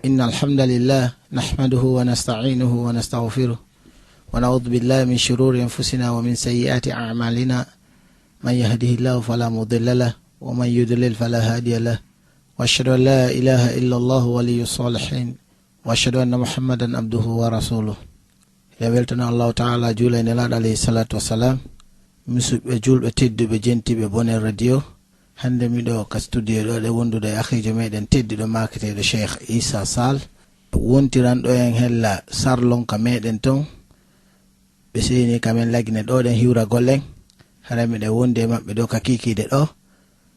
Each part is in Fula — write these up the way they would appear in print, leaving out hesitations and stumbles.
إن الحمد لله نحمده ونستعينه ونستغفره ونعوذ بالله من شرور أنفسنا ومن سيئات أعمالنا من يهده الله فلا مضل له ومن يضلل فلا هادي له وأشهد أن لا إله إلا الله ولي الصالحين وأشهد أن محمدا عبده ورسوله يبلتنا الله تعالى جل نلاد عليه الصلاة والسلام مسب جول تيد بجنتي ببون الراديو hande miɗo ka studio ɗo ɗe wondude akhijo meɗen teddiɗo makketeɗo Cheikh Issa Sall wontiranɗo en hella sarlonka meɗen ton ɓe seni kamen lagine ɗo ɗen hiwra gollen hara miɗe wonde maɓɓe ɗo ka kikide ɗo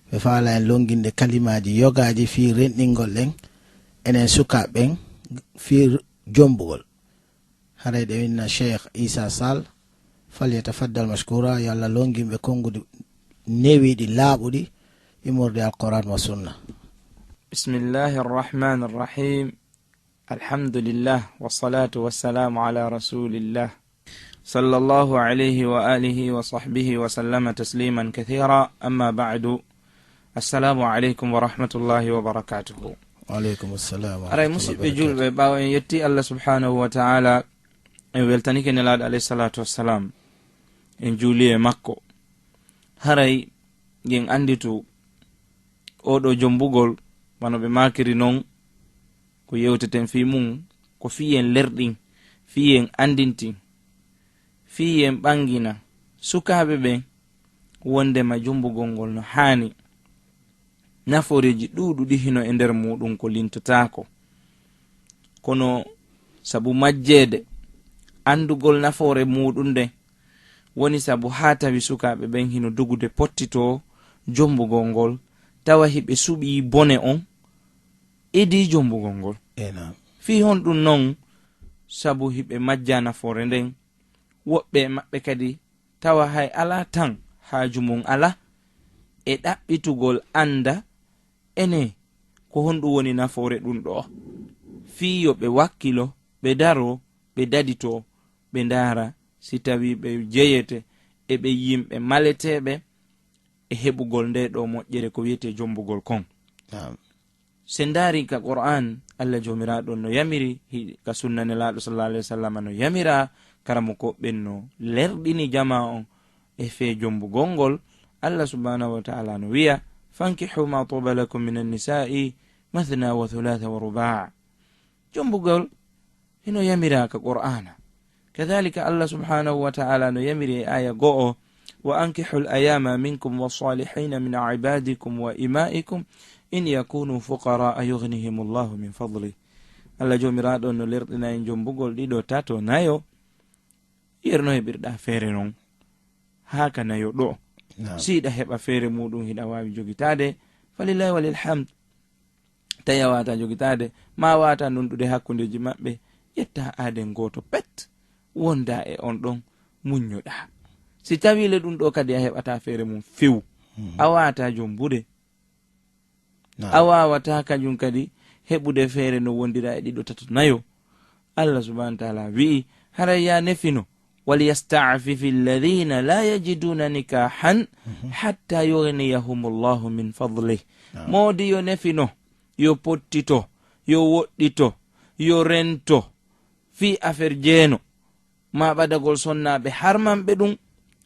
ɓe faala en longinde kalimaji yogaji fi renɗingol ɗen enen sukaɓen fi jombugol haray ɗe winna Cheikh Issa Sall falyatafaddal mashkura yo Allah longimɓe kongude newiɗi laaɓuɗi يمر القرآن والسنة. بسم الله الرحمن الرحيم. الحمد لله والصلاة والسلام على رسول الله صلى الله عليه وآله وصحبه وسلم تسليما كثيرا. أما بعد، السلام عليكم ورحمة الله وبركاته. وعليكم السلام ورحمة الله وبركاته. بجول باوين يتي الله سبحانه وتعالى ويلتنيك نلاد عليه الصلاة والسلام إن جولي مكو هري ين أندتو oɗo jombugol wano ɓe makiri non ko yewteten fi mum ko fiyen lerɗin, fiyen andintin, fiyen ɓangina sukaɓe ɓen wondema jombugol ngol no hani, naforeji ɗuɗuɗi hino e nder muɗum ko lintotako, kono sabu majjede andugol nafore muɗum nde woni sabu ha tawi sukaɓe ɓen hino dogude pottito jombugol ngol tawa hiɓe suɓi bone on idi jombugol ngol. Fi hon ɗum non sabu hiɓe majja nafoore nden, woɓɓe maɓɓe kadi tawa hay ala tan haaju mum ala e ɗaɓɓitugol anda ene ko honɗum woni nafoore ɗum ɗo, fi yo ɓe wakkilo ɓe daro ɓe dadito ɓe ndara si tawi ɓe jeyete e ɓe yimɓe maleteɓe e heɓugol nde ɗo moƴƴere ko wiyete jombugol kon. Sen dari ka Qur'an Allah jomiraɗo no yamiri, ka sunna nelaɗo sallallahu alaihi wasallam no yamira, karamo ko ɓenno lerɗini jama on e fe jombugol ngol. Allah subhanahu wa ta'ala no wiya fankihu ma tuba lakum minan nisa'i mathna wa thulatha wa ruba'. Jombugol hino yamira ka Qur'ana. Kadhalika Allah subhanahu wa ta'ala no yamiri aya go'o وأنكحوا الأيام منكم والصالحين من عبادكم وإمائكم إن يكونوا فقراء يغنيهم الله من فضله. Allah jomiraɗo no lerɗina en jombugol ɗiɗo tato nayo yerno heɓirɗa feere non haka nayo ɗo siɗa heɓa feere muɗum hiɗa wawi jogitade falillahi walilhamd, tawi wata jogitade ma wata nonɗude hakkundeji maɓɓe ƴetta aden goto pet wonda e on ɗon muñoɗa. Si tawi le ɗum ɗo kadi a heɓata feere mum few a wata jombude, a wawata kañum kadi heɓude feere no wondira e ɗiɗo tato nayo. Allah subhanahu wa ta'ala wi'i haray ya nefino waliyasta'fifi alladhina la yajiduna nikahan hatta yughniyahumullahu min fadlih. Modi yo nefino, yo pottito, yo woɗɗito, yo rento fi affaire jeeno ma ɓadagol sonnaɓe harmanɓe ɗum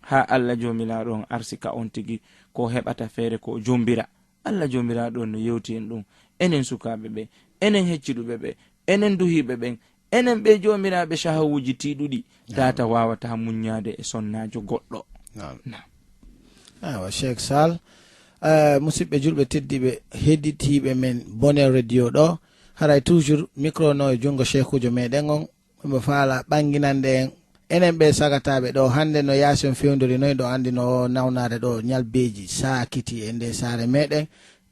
ha Allah jomiraɗo on arsika on tigi ko heɓata feere ko jombira. Allah jomiraɗo no yewti en ɗum enen sukaɓe ɓe, enen hecciɗuɓe ɓe, enen duhiɓe ɓen, enen ɓe jomiraɓe shahawuji tiɗuɗi tata wawata muññade e sonnajo goɗɗo. Awa Cheikh Sall, musidɓe julɓe teddiɓe hedditiɓe men Bonheur Radio ɗo, haray toujours micro no e jungo cheikhujo meɗen on ɓe faala ɓanginande en enen ɓe sagataɓe ɗo hande no yason fewdori noy ɗo andi no nawnade ɗo ñalbeji sakiti e nde saare meɗen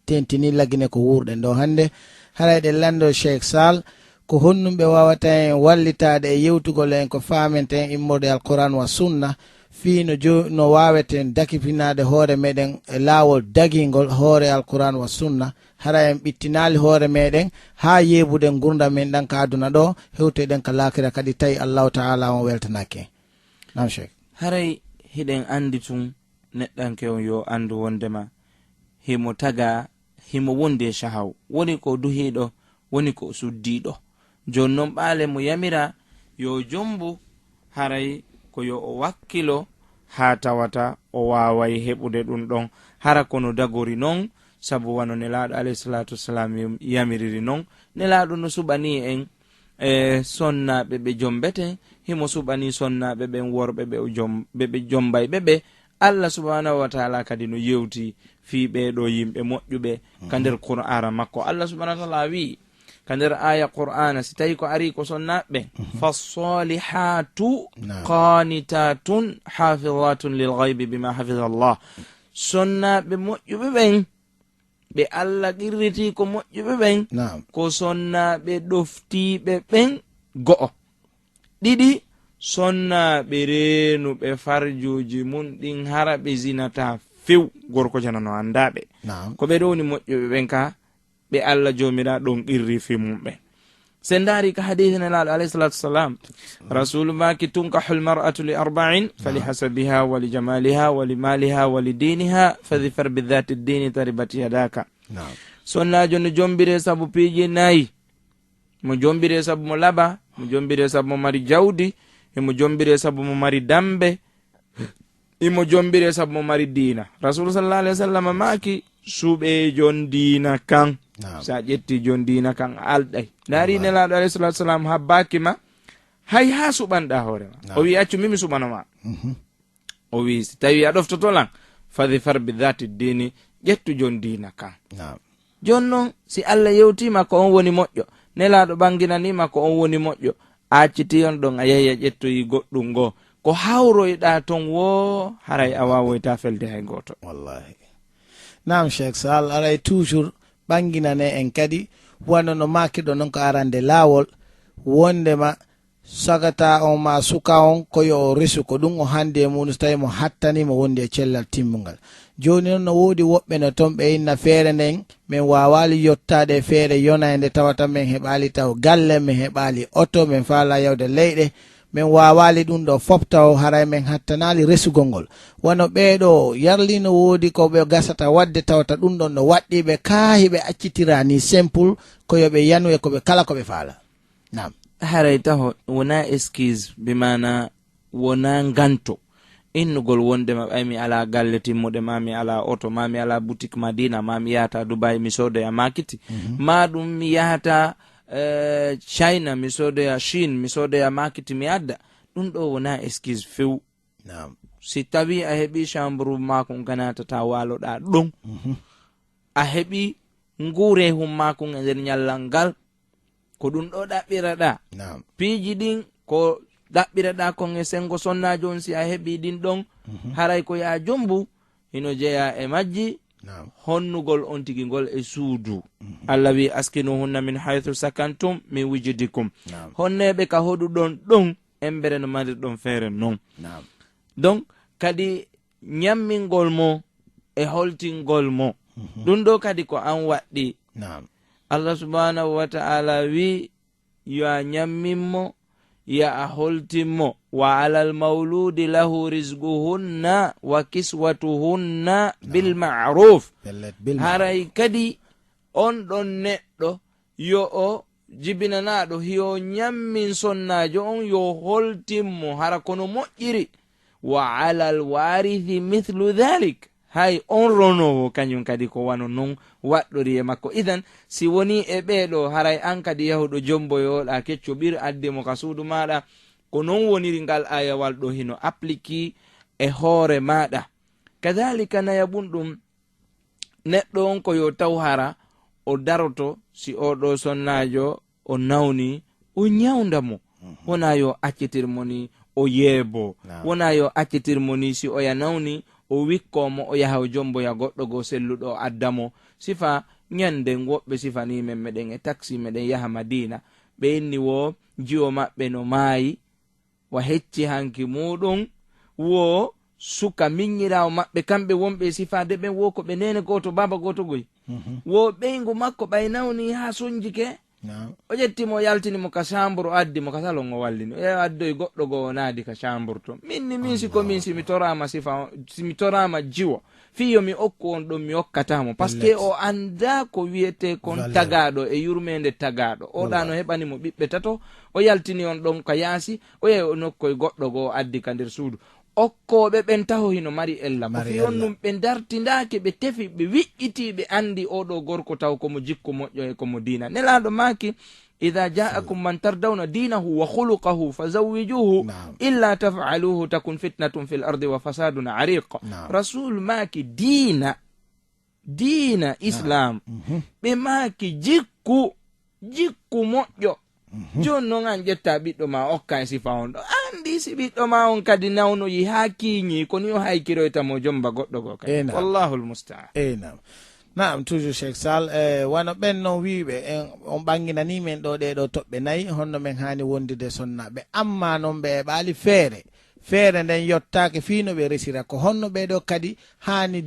tentini lagine ko wurɗen ɗo hande haray ɗe lando Cheikh Sall ko honnumɓe wawata en wallitade e yewtugol en ko famenten immorde alquran wa sunna fi no waweten dakipinade hoore meɗen e laawol dagingol hoore alquran wa sunna hara en ɓittinali hoore meɗen ha yeɓuden gurda men ɗan ka aduna ɗo hewteɗen ka lakira kadi tawi allahu taala on weltanake. Nam Cheikh, haray hiɗen andi tun neɗɗanke on yo andu wondema himo taga himo wonde shahaw woni ko duhiɗo woni ko suddiɗo. jon non ɓaale mo yamira yo jombu haray ko yo o wakkilo ha tawata o waway heɓude ɗum ɗon hara kono dagori non, sabu wano nelaɗo alayhi salatu wassalam yamiriri non. nelaɗo no suɓani en sonnaɓe ɓe jombeten, himo suɓani sonnaɓe ɓen worɓe ɓe jombay ɓe. Allah subhanahu wa ta'ala kadi no yewti fi ɓeɗo yimɓe moƴƴuɓe ka nder qur'ana makko. Allah subhanahu wa ta'ala wi ka nder aya qur'ana, si tawi ko ari ko sonnaɓe, fassalihatu qanitatun hafizatun lilghaybi bima hafiza Allah. sonnaɓe moƴƴuɓe ɓen ɓe Allah qirriti ko moƴƴuɓe ɓen ko sonnaɓe ɗoftiɓe ɓen go'o. ɗiɗi, sonnaɓe renuɓe farjuji mun ɗin hara ɓe zinata few gorko jana no andaɓe ko ɓe ɗo woni moƴƴuɓe ɓen ka ɓe Allah jomira ɗon qirri fi mumɓe. sen dari ka hadith nelaɗo alayhi salatu wassalam, rasulu maki tunkahul mar'atu li arba'in falihasabiha wa li jamaliha wa li maliha wa li diniha fadhfar bi dhati ad-dini taribat yadaka. sonnajo no jombire sabu piiji nayi, mo jombire sabu mo laba, mo jombire sabu mo mari jawdi, imo jombire sabu mo mari dambe, imo jombire sabu mo mari dina. rasulu sallallahu alaihi wasallam maki suɓe jon dina kan. sa ƴetti jon dina kan alɗay dari nelaɗo alayhi salatu wasalam habbaki ma hay ha suɓanɗa hoorema. o wi accu mimi suɓanoma. o wi si tawi a ɗoftotolan fadhfar bi dhati dini, ƴettu jon dina kan. jon noon si Allah yewtima ko on woni moƴƴo, nelaɗo ɓanginanima ko on woni moƴƴo, acciti on ɗon a yahi a ƴettoyi goɗɗum ngo, ko hawroyɗa ton wo haray a wawoyta felde hay goto. wallahi nam Cheikh Sall aray toujours ɓanginane en kadi wano no makiɗo noon ko arande laawol wondema sagata on ma suka on koyo o resu ko ɗum o hande mum so tawi mo hattanimo wondi e cellal timmugal. joni noon no woodi woɓɓe no toon ɓe inna feere nden min wawali yottade feere yonayde tawata min heɓali taw galle, min heɓali oto, min faala yawde leyɗe, min wawali ɗum ɗo foptaw haray min hattanali resugol ngol. wano ɓeɗo yarli no woodi ko ɓe gasata wadde tawata ɗum ɗon no waɗɗi ɓe kaahi ɓe accitira ni simple koyo ɓe yanu e koɓe kala koɓe faala. nam haray taho wona excuse bimana wona ganto innugol wondema ɓay mi ala galle timmuɗe, ma mi ala oto, ma mi ala boutique madina, ma mi yahata Dubai mi sodoya makiti, ma ɗum mi yahata China mi sodoya Chine mi sodoya makiti mi adda. ɗum ɗo wona excuse few. si tawi a heɓi chambre mako ganatata waloɗa ɗon, a heɓi ngure hum mako e nder nyallal ngal, ko ɗum ɗo ɗaɓɓiraɗa. piiji ɗin ko ɗaɓɓiraɗa kon e sengo sonnajo on, si a heɓi ɗin ɗon haray ko ya jombu hino jeeya e majji honnugol on tigi ngol e suudu. Allah wi askinuhunna min haythu sakantum min wujudikum. honneɓe ka hoɗuɗon ɗon embere no marirɗon feere non. donc kadi ñammingol mo e holtingol mo ɗum ɗo kadi ko an waɗɗi. Allah subhanahu wa ta'ala wi yo a ñamminmo, ya a holtinmo, wa alal mawludi lahu rizquhunna wa kiswatuhunna bil ma'ruf. haray kadi on ɗon neɗɗo yo o jibinanaɗo yo ñammin sonnajo on, yo holtinmo hara kono moƴƴiri. wa alal warithi mithlu dhalik, hay on ronowo kañum kadi ko wano non waɗɗori e makko. idan si woni e ɓeɗo haray an kadi yahuɗo jomboyoɗa kecco ɓir addimo ka suudu maɗa, ko non woniri ngal ayawal ɗo hino applique e hoore maɗa. kadhalika nayaɓum ɗum neɗɗo on ko yo taw hara o daroto si oɗo sonnajo o nawni o ñawdamo, wona yo accitirmo ni o yeebo, wona yo accitirmo ni si oya nawni o wikkomo o yaha o jomboya goɗɗo go selluɗo addamo. sifa ñanden woɓɓe sifani men meɗen e taxi meɗen yaha Madina, ɓe inni wo jiwo maɓɓe no maayi, wa hecci hanki muɗum, wo suka miññirawo maɓɓe kamɓe wonɓe sifade ɓen wo ko ɓe nene goto baba goto goy, wo ɓeygu makko ɓay nawni ha sonjike. o ƴettimo yaltinimo ka chambre o addi mo ka salon o wallini e addoy goɗɗo go naadi ka chambre to. min ni min siko min simi torama sifa simi torama jiwo fiyo mi okku on ɗum mi hokkatamo par ce que o anda ko wiyete kon tagaɗo e yurmede tagaɗo oɗano heɓanimo ɓiɓɓe tato o yaltini on ɗon ka yaasi o yehi o nokkoye goɗɗo goo addi ka nder suudu okkoɓe ɓen taho hino mari ella ko fi on ɗum ɓe dartidaki ɓe tefi ɓe wiƴƴiti ɓe andi oɗo gorko taw komo jikku moƴƴo e komo dina nelaɗo maki إذا جاءكم من تردون دينه وخلقه فزوجوه إلا تفعلوه تكن فتنة في الأرض وفساد عريق رسول ماكي دين إسلام بماكي جيكو موجو jonno ngan jetta ɓiɗɗo ma okka sifa on ɗo andi si ɓiɗɗo ma on kadi nawno yi ha kiñi koni o haykiroytamo jomba goɗɗo go kadi wallahu lmustaan naam toujours Cheikh Sall wano ɓen noon wiɓe on ɓanginani men ɗo ɗeɗo toɓɓe nayyi honno men hani wondide sonnaɓe amma noon ɓe ɓaali feere nden yottake fino ɓe resira ko honno ɓeɗo kadi hani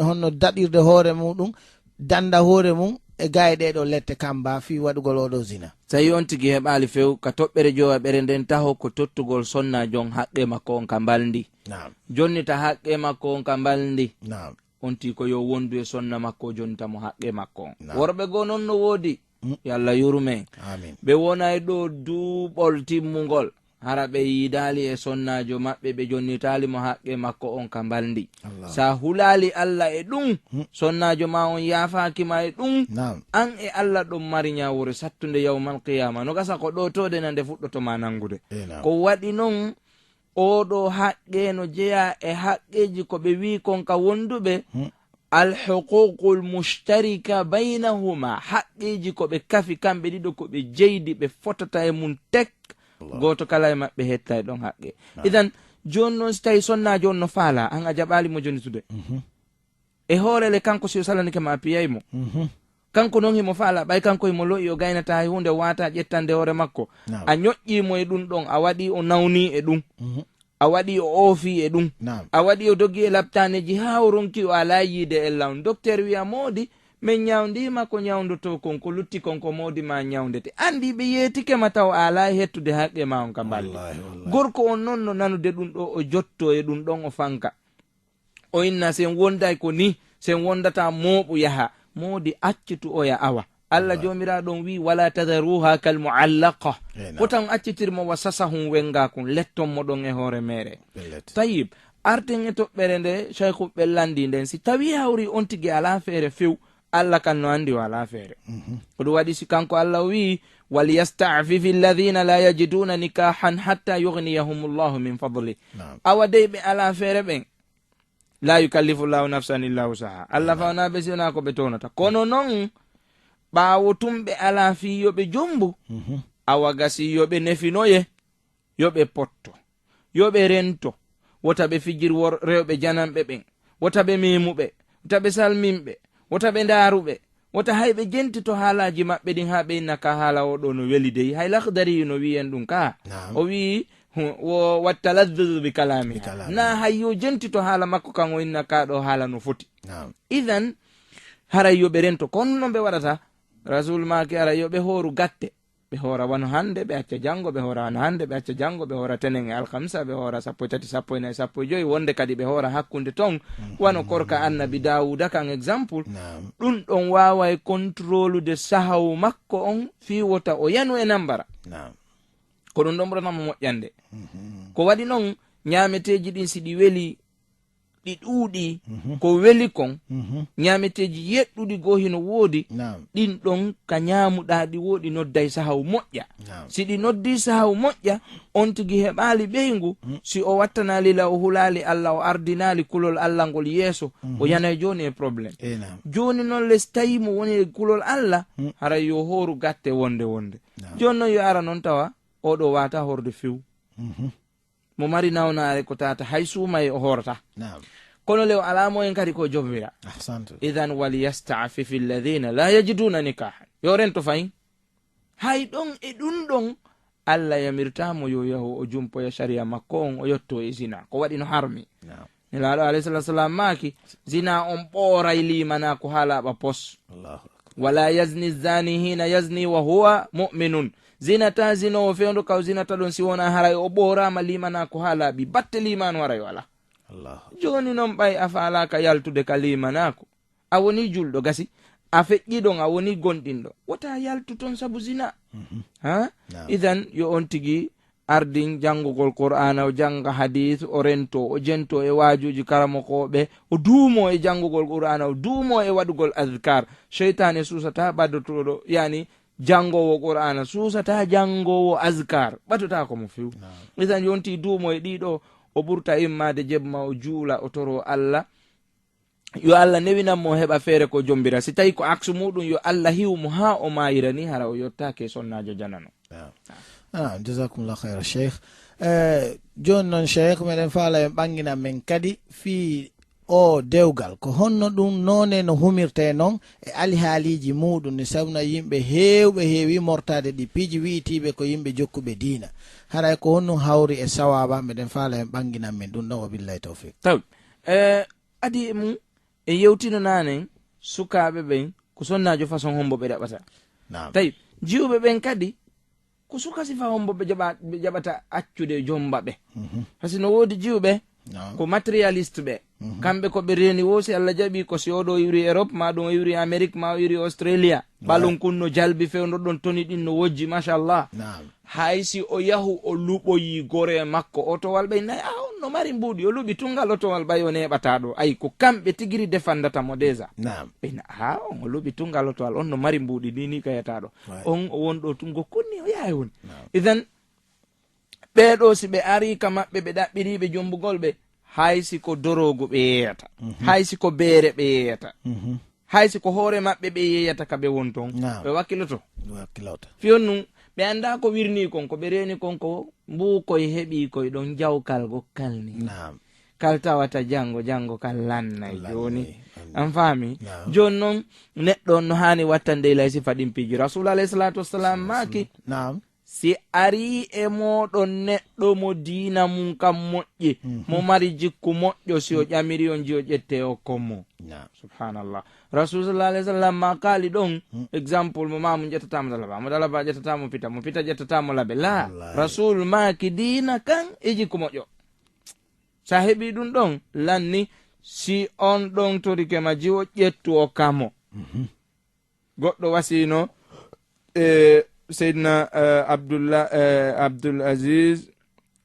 honno daɗirde hoore muɗum danda hoore mum e gaye ɗeɗo lette kamba fi waɗugol oɗo zina tawi on tigi heɓali few ka toɓɓere jowaɓere nden taho ko tottugol sonna jon haqqe makko on ka mbaldi jonni ta haqqe makko on ka mbaldi on ti ko yo wondu e sonna makko jontamo haqqe makko on worɓe goo noon no woodi yo Allah yurumen ɓe wonay ɗo duuɓol timmugol hara ɓe yiidali e sonnajo maɓɓe ɓe jonnitali mo haqqe makko on ka mbaldi sa hulali Allah e ɗum sonnajo ma on yafakima e ɗum an e Allah ɗum mari ñawore sattude yawmal qiyama no gasa ko ɗo tode nande fuɗɗotoma nangude ko waɗi noon oɗo haqqe no jeeya e haqqeji ko ɓe wi kon ka wonduɓe alhuququl mushtarika baynahuma haqqeji ko ɓe kafi kamɓe ɗiɗo ko ɓe jeydi ɓe fotata e mum tek goto kala e maɓɓe hetta e ɗon haqqe idan joni noon so tawi sonnajo on no faala an a jaɓali mo jonitude e hoorele kanko si o salanike ma piyaymo kanko noon himo faala ɓay kanko himo lo'i o gaynata e hunde wata ƴettande hoore makko a ñoƴƴimo e ɗum ɗon a waɗi o nawni e ɗum a waɗi o oofi e ɗum a waɗi o doggi e labtaneji ha o ronki o ala yiide e lawn docteur wiya moodi min ñawndima ko ñawdoto kon ko lutti kon ko moodi ma ñawdete andi ɓe yeetikema taw ala hettude haqqe ma on ka mballi gorko on noon no nanude ɗum ɗo o jotto e ɗum ɗon o fanka o inna sen wonday ko ni sen wondata mooɓu yaha moodi accitu oya awa Allah jomiraɗon wi wala tadaruha kal muallaqa wotan accitirmo wa sasahum wenga kon lettonmo ɗon e hoore mere tayib arten e toɓɓere nde cheikhu ɓellandi nden si tawi hawri on tigi ala feere few Allah kan no andi wala feere ko ɗum waɗi si kanko Allah wi walyastafifi alladhina la yajiduna nikahan hatta yughniyahum llahu min fadli awa dey ɓe ala feere ɓen la yukallifu llahu nafsan illa wusaha Allah fawna ɓe sina ko ɓe tonata kono noon ɓaawo tum ɓe ala fiyoɓe jombu awa gasi yoɓe nefinoye yoɓe potto yoɓe rento wota ɓe fijir rewɓe jananɓe ɓen wota ɓe memuɓe wota ɓe salminɓe wota ɓe ndaruɓe wota hayɓe jenti to haalaji maɓɓe ɗin ha ɓe inna ka haala oɗo no weli dey hay lakdari no wiyen ɗum ka o wi wattaladdudu bi kalami na hayyo jenti to haala makko kan o inna ka ɗo haala no foti idan haray yoɓe rento kono no ɓe waɗata rasul maki ara yoɓe hooru gatte ɓe hoora wano hande ɓe acca janngo ɓe hoora wano hande ɓe acca janngo ɓe hoora tenen e alkamsa ɓe hoora 13 14 15 wonde kadi ɓe hoora hakkunde ton wano korka annabi dawuda kan exemple ɗum ɗon wawa e contrôle de sahaw makko on fi wota o yanu e nambara ko ɗum ɗon ɓuranamo moƴƴande ko waɗi noon ñameteji ɗin si ɗi weli ɗi ɗuuɗi ko weli kon ñameteji yeɗɗuɗi goo hino woodi ɗin ɗon ka ñamuɗa ɗi woodi nodday sahaw moƴƴa si ɗi noddi sahaw moƴƴa on tigi heɓali ɓeygu si o wattanali la o hulali Allah o ardinali kulol Allah ngol yeeso o yanay joni e probléme joni noon les tawi mo woni e kulol Allah hara yo hooru gatte wonde joni noon yo ara noon tawa oɗo wata horde few mo mari nawnare ko tata hay suumay o horata kono lew alamo en kadi ko jomira idan walyastafifi alladhina la yajiduna nikahan yo rento fayin hay ɗon e ɗum ɗon Allah yamirtamo yo yahu o jumpoya sharia makko on o yetto e zina ko waɗi no harmi nelaɗo alayhisalatu maki zina on ɓooray limana ko haalaɓa pos wala yazni zani hina yazni wa huwa mu'minun zinata zinowo fewndo kaw zinata ɗon si wona haray o ɓorama limana ko ha laaɓi batte limanu haray wala Allah joni non ɓay a falaka yaltude kalima nako a woni julɗo gasi a feƴƴiɗon a woni gonɗinɗo wota yaltu ton sabu zina ha idan yo on tigi ardin jangugol qur'ana o janga hadith o rento o jento e wajuji karamokoɓe o duumo e jangugol qur'ana o duumo e waɗugol adkar sheytane susata ɓaddotoɗo yani jangowo qur'ana susata jangowo azkar ɓatota komo few idan yonti duumo e ɗiɗo o ɓurta immade jebma o juula o toro Allah yo Allah newinanmo heɓa feere ko jombira si tawi ko aksu muɗum yo Allah hiwmo ha o mayira ni hara o yottake sonnajo janano jazakumullah khayra cheikh joni noon cheikh meɗen faala en ɓanginan men kadi fi o dewgal ko honno ɗum none no humirte noon e alihaaliji muɗum ne sabna yimɓe hewɓe heewi mortade ɗi piiji wi'itiɓe ko yimɓe jokkuɓe diina haray ko honno hawri e sawaba meɗen faala en ɓanginan men ɗum ɗon o billahi tawfiq taw adi mum e yewtino nanen sukaɓe ɓen ko sonnajo façon hombo ɓe ɗaɓata tawi jiwɓe ɓen kadi ko suka sifa hombo ɓe jaɓata accude jomba ɓe par ce que no woodi jiwɓe ko matérialiste ɓe kamɓe ko ɓe reni wo si Allah jaɓi ko si oɗo yuri Europe ma ɗum o yuri Amérique ma o yuri Australia ɓalon kunno jalbi fewno ɗon toni ɗin no wojji machallah hay si o yahu o luɓoyi gore makko otowal ɓay nayi on no mari mbuuɗi o luɓi tungal otowal ɓay o neɓata ɗo ayi ko kamɓe tigiri defandatamo déjà ɓeyna on o luɓi tungal otowal on no mari mbuuɗi ni kayata ɗo on o wonɗo tungo konni o yahay woni idan ɓeɗo si ɓe ari ka maɓɓe ɓe ɗaɓɓiriɓe jombugol ɓe haysi ko dorogo ɓe yeyata haysi ko beere ɓe yeyata haysi ko hoore maɓɓe ɓe yeyata ka ɓe won ton ɓe wakkiloto fiyon nun ɓe anda ko wirni kon ko ɓe reni kon ko mbukoye heɓi koye ɗon jawkal gokkal ni kal tawata jango kal lannay joni an faami joni noon neɗɗo no hani wattande ilay sifa ɗin piiji rasul alayhi salatu wassalam maki si ari e moɗon neɗɗo mo diina mum kam moƴƴi mo mari jikku moƴƴo si o ƴamiri on ji o ƴette o kommo subhanallah rasul sallallahu alaihi wasallam ma kaali ɗon exemple mo mamu ƴettatamo dalaba mo dalaba ƴettatamo pita mo pita ƴettatamo laɓe la rasul maki diina kan e jikku moƴƴo sa heɓi ɗum ɗon lanni si on ɗon torike ma ji o ƴettu o kamo goɗɗo wasino Seydina Abdul Aziz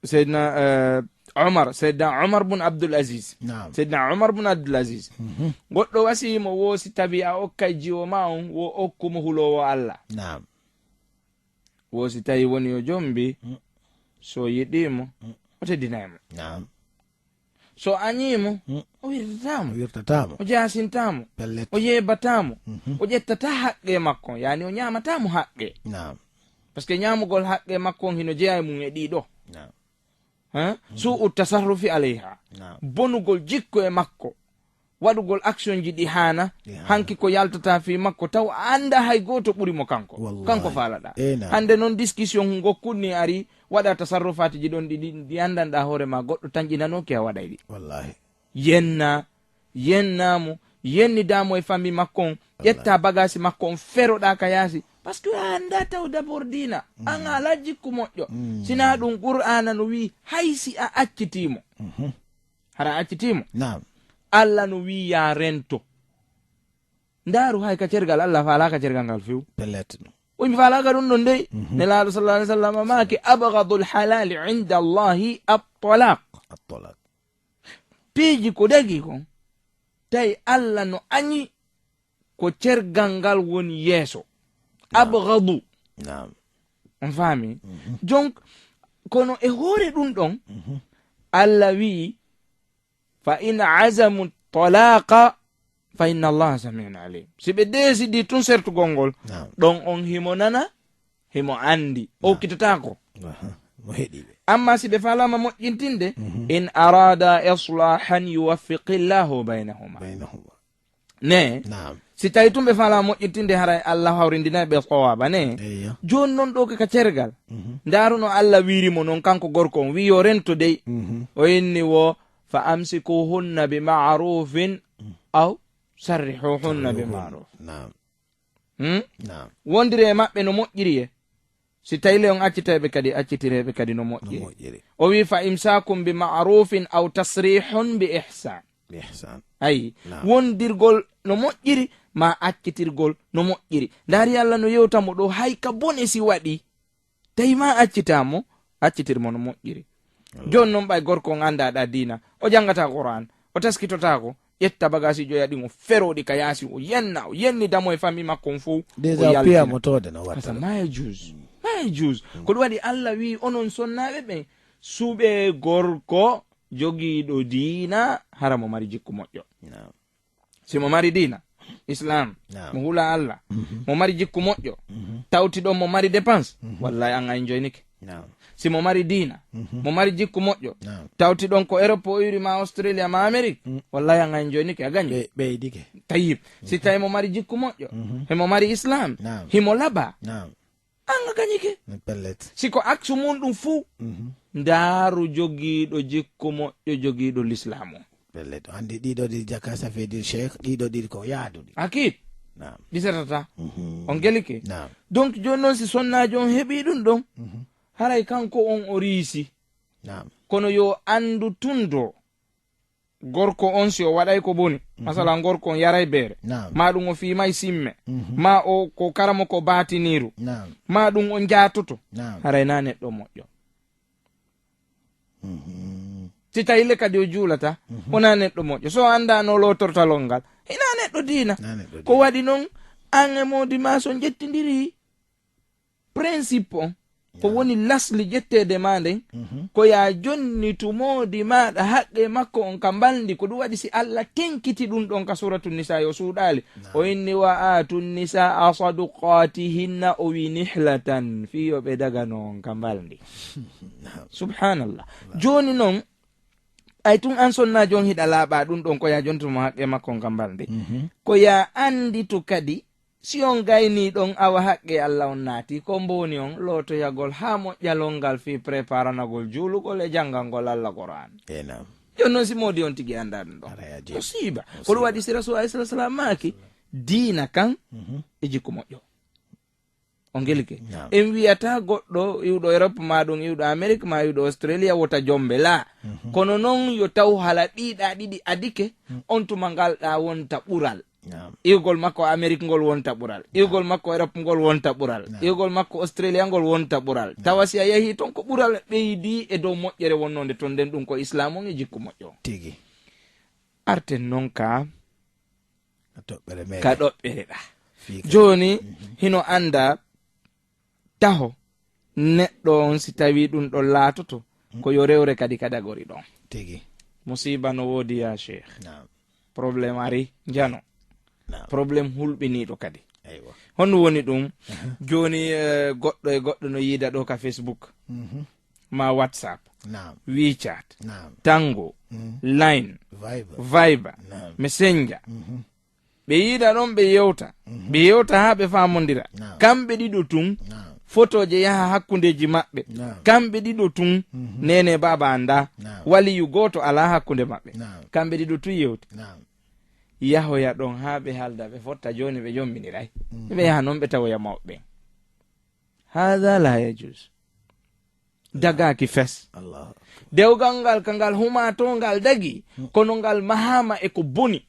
Seydina Umar bun Abdul Aziz Seydina Umar bun Abdul Aziz goɗɗo wasimo wo si tabi a okkay jiwo ma on wo okkumo hulowo Allah wo si tawi woni o jombi so yiɗimo o teddinaymo so añimo o wirtatamo o jasintamo o yebatamo o ƴettata haqqe makko yani o ñamatamo haqqe par ce que ñamugol haqqe makko hino jeeya mum e ɗiɗo su'u tasarrufi alayha bonugol jikko e makko waɗugol action ji ɗi hana hanki ko yaltata fi makko taw anda hay goto ɓurimo kanko falaɗa hande noon discussion gokkunni ari waɗa tasarrufati ji ɗon ɗi andanɗa hoore ma goɗɗo tanƴinanoki a waɗay ɗi yennamo yennidamo e famille makko on ƴetta bagasi makko on feroɗa ka yaasi par ce que a anda taw d'abord dina an ala jikku moƴƴo sina ɗum qur'ana no wi haysi a accitimo hara accitimo Allah no wi ya rento ndaru hay ka cergal Allah faala ka cergal ngal few o mi faala ka ɗum ɗon dey nelaɗo sallallahu alaihi wasallam maki abghadul halali inda Allahi at-talaq piiji ko dagi kon tawi Allah no añi ko cergal ngal woni yeeso abghadu on faami donc kono e hoore ɗum ɗon Allah wi fa in azamu talaqa fa inna allaha samiun alim si ɓe desidi tun sertugol ngol ɗon on himo nana himo andi o kittatako amma si ɓe falama moƴƴintinde in arada islahan yuwaffiqillahu baynahuma ne si tawi tun ɓe falama moƴƴintinde haray Allah hawrindinayi ɓe sowaba ne joni noon ɗo kaka cergal ndaruno Allah wirimo noon kanko gorko on wi yo rento dey o inni wo fa amsikuhunna bima'rufin aw sarrihuhunna bima'ruf wondire maɓɓe no moƴƴiri si tayle on accitaɓe kadi accitireɓe kadi no moƴƴiri o wi fa imsakum bi ma'rufin aw tasrihun bi ihsan ayi wondirgol no moƴƴiri ma accitirgol no moƴƴiri. Ndaari Allah no yewtamo ɗo hay ka bone si waɗi tawi ma accitamo accitirmo no moƴƴiri. Joni noon ɓay gorko on andaɗa dina o jangata Qur'an o taskitotako ƴetta bagasi jo yaɗi o feroɗi ka yaasi o yenni damo e famille makko on fof maye jus ko ɗum waɗi Allah wi onon sonnaɓe ɓen suɓe gorko jogiiɗo diina hara mo mari jikku moƴƴo. Simo mari diina islam mo hula Allah mo mari jikku moƴƴo tawti ɗon mo mari dépense wallahi an a enjoynike. Simo mari diina mo mari jikku moƴƴo tawti ɗon ko Europe o iri ma Australia ma Amerique wallahi an a enjoynike a gañi ɓeydike tayyib. Si tawi mo mari jikku moƴƴo hemo mari islam himo laba an a gañike. Siko aksu mum ɗum fuu ndaaru jogiiɗo jikku moƴƴo jogiiɗo l'islamu andi ɗiɗo ɗi jaka safedi cheikh ɗiɗo ɗiɗi ko yaaduɗi akid ɗi setata on gelike. Donc joni noon si sonnajo on heɓi ɗum ɗon haray kanko on o riisi kono yo andu tundo gorko on si o waɗay ko boni masala gorko on yaray beere ma ɗum o fiimay simme ma o ko karamo ko batiniru ma ɗum o jaatoto haray na neɗɗo moƴƴo. Si tawille kadi o juulata wona neɗɗo moƴƴo. So anda no lotortalol ngal ina neɗɗo diina ko waɗi noon an e modi ma so jettidiri principe on ko woni lasli jettede ma nden ko ya jonnitu modi maɗa haqqe makko on ka baldi ko ɗum waɗi si Allah tenkiti ɗum ɗon ka suratu nisa o suuɗali o inni wa atu nisa saduqatihinna o wi nihlatan fiyoɓe dagano on ka baldi subhanallah. Joni noon ay tun an sonnajo on hiɗa laaɓa ɗum ɗon ko ya jontumo haqqe makko on ka baldi ko ya andi to kadi si on gayni ɗon awa haqqe Allah on naati ko mboni on lotoyagol ha moƴƴalol ngal fi préparanagol juulugol e jangalngol Allah Qur'an. Jon noon si modi on tigi anda ɗum ɗon musiba ko ɗum waɗi si rasul alayhi salam maaki diina kan e jikku moƴƴo on gelike. En wiyata goɗɗo iwɗo Europe ma ɗum iwɗo Amérique ma iwɗo Australia wota jombe la kono noon yo taw hala ɗiɗa ɗiɗi adike on tuma ngalɗa wonta ɓural iwgol makko Amérique ngol wonta ɓural iwgol makko Europe ngol wonta ɓural iwgol makko Australia ngol wonta ɓural tawa si a yahi ton ko ɓural ɓeydi e dow moƴƴere wonnode ton nden ɗum ko islam on e jikku moƴƴo tigi arten noon ka ɗoɓɓere ɗa joni hino anda taho neɗɗo on si tawi ɗum ɗon laatoto ko yo rewre kadi kadagori ɗon tigi musiba no woodi ya cheikh probléme ari jano probléme hulɓiniɗo kadi honno woni ɗum joni goɗɗo e goɗɗo no yiida ɗo ka Facebook ma WhatsApp WeChat Tango Line Viber Messenger ɓe yiida ɗon ɓe yewta ha ɓe famodira kamɓe ɗiɗo tun photoje yaha hakkundeji maɓɓe kamɓe ɗiɗo tun nene baba anda waliyu goto ala hakkunde maɓɓe kamɓe ɗiɗo tun yewti yahoya ɗon ha ɓe halda ɓe fotta joni ɓe jomminiray ɓe yaha noon ɓe tawoya mawɓe hada la yajus dagaki fes dewgal ngal ka ngal humato ngal dagi kono ngal mahama e ko boni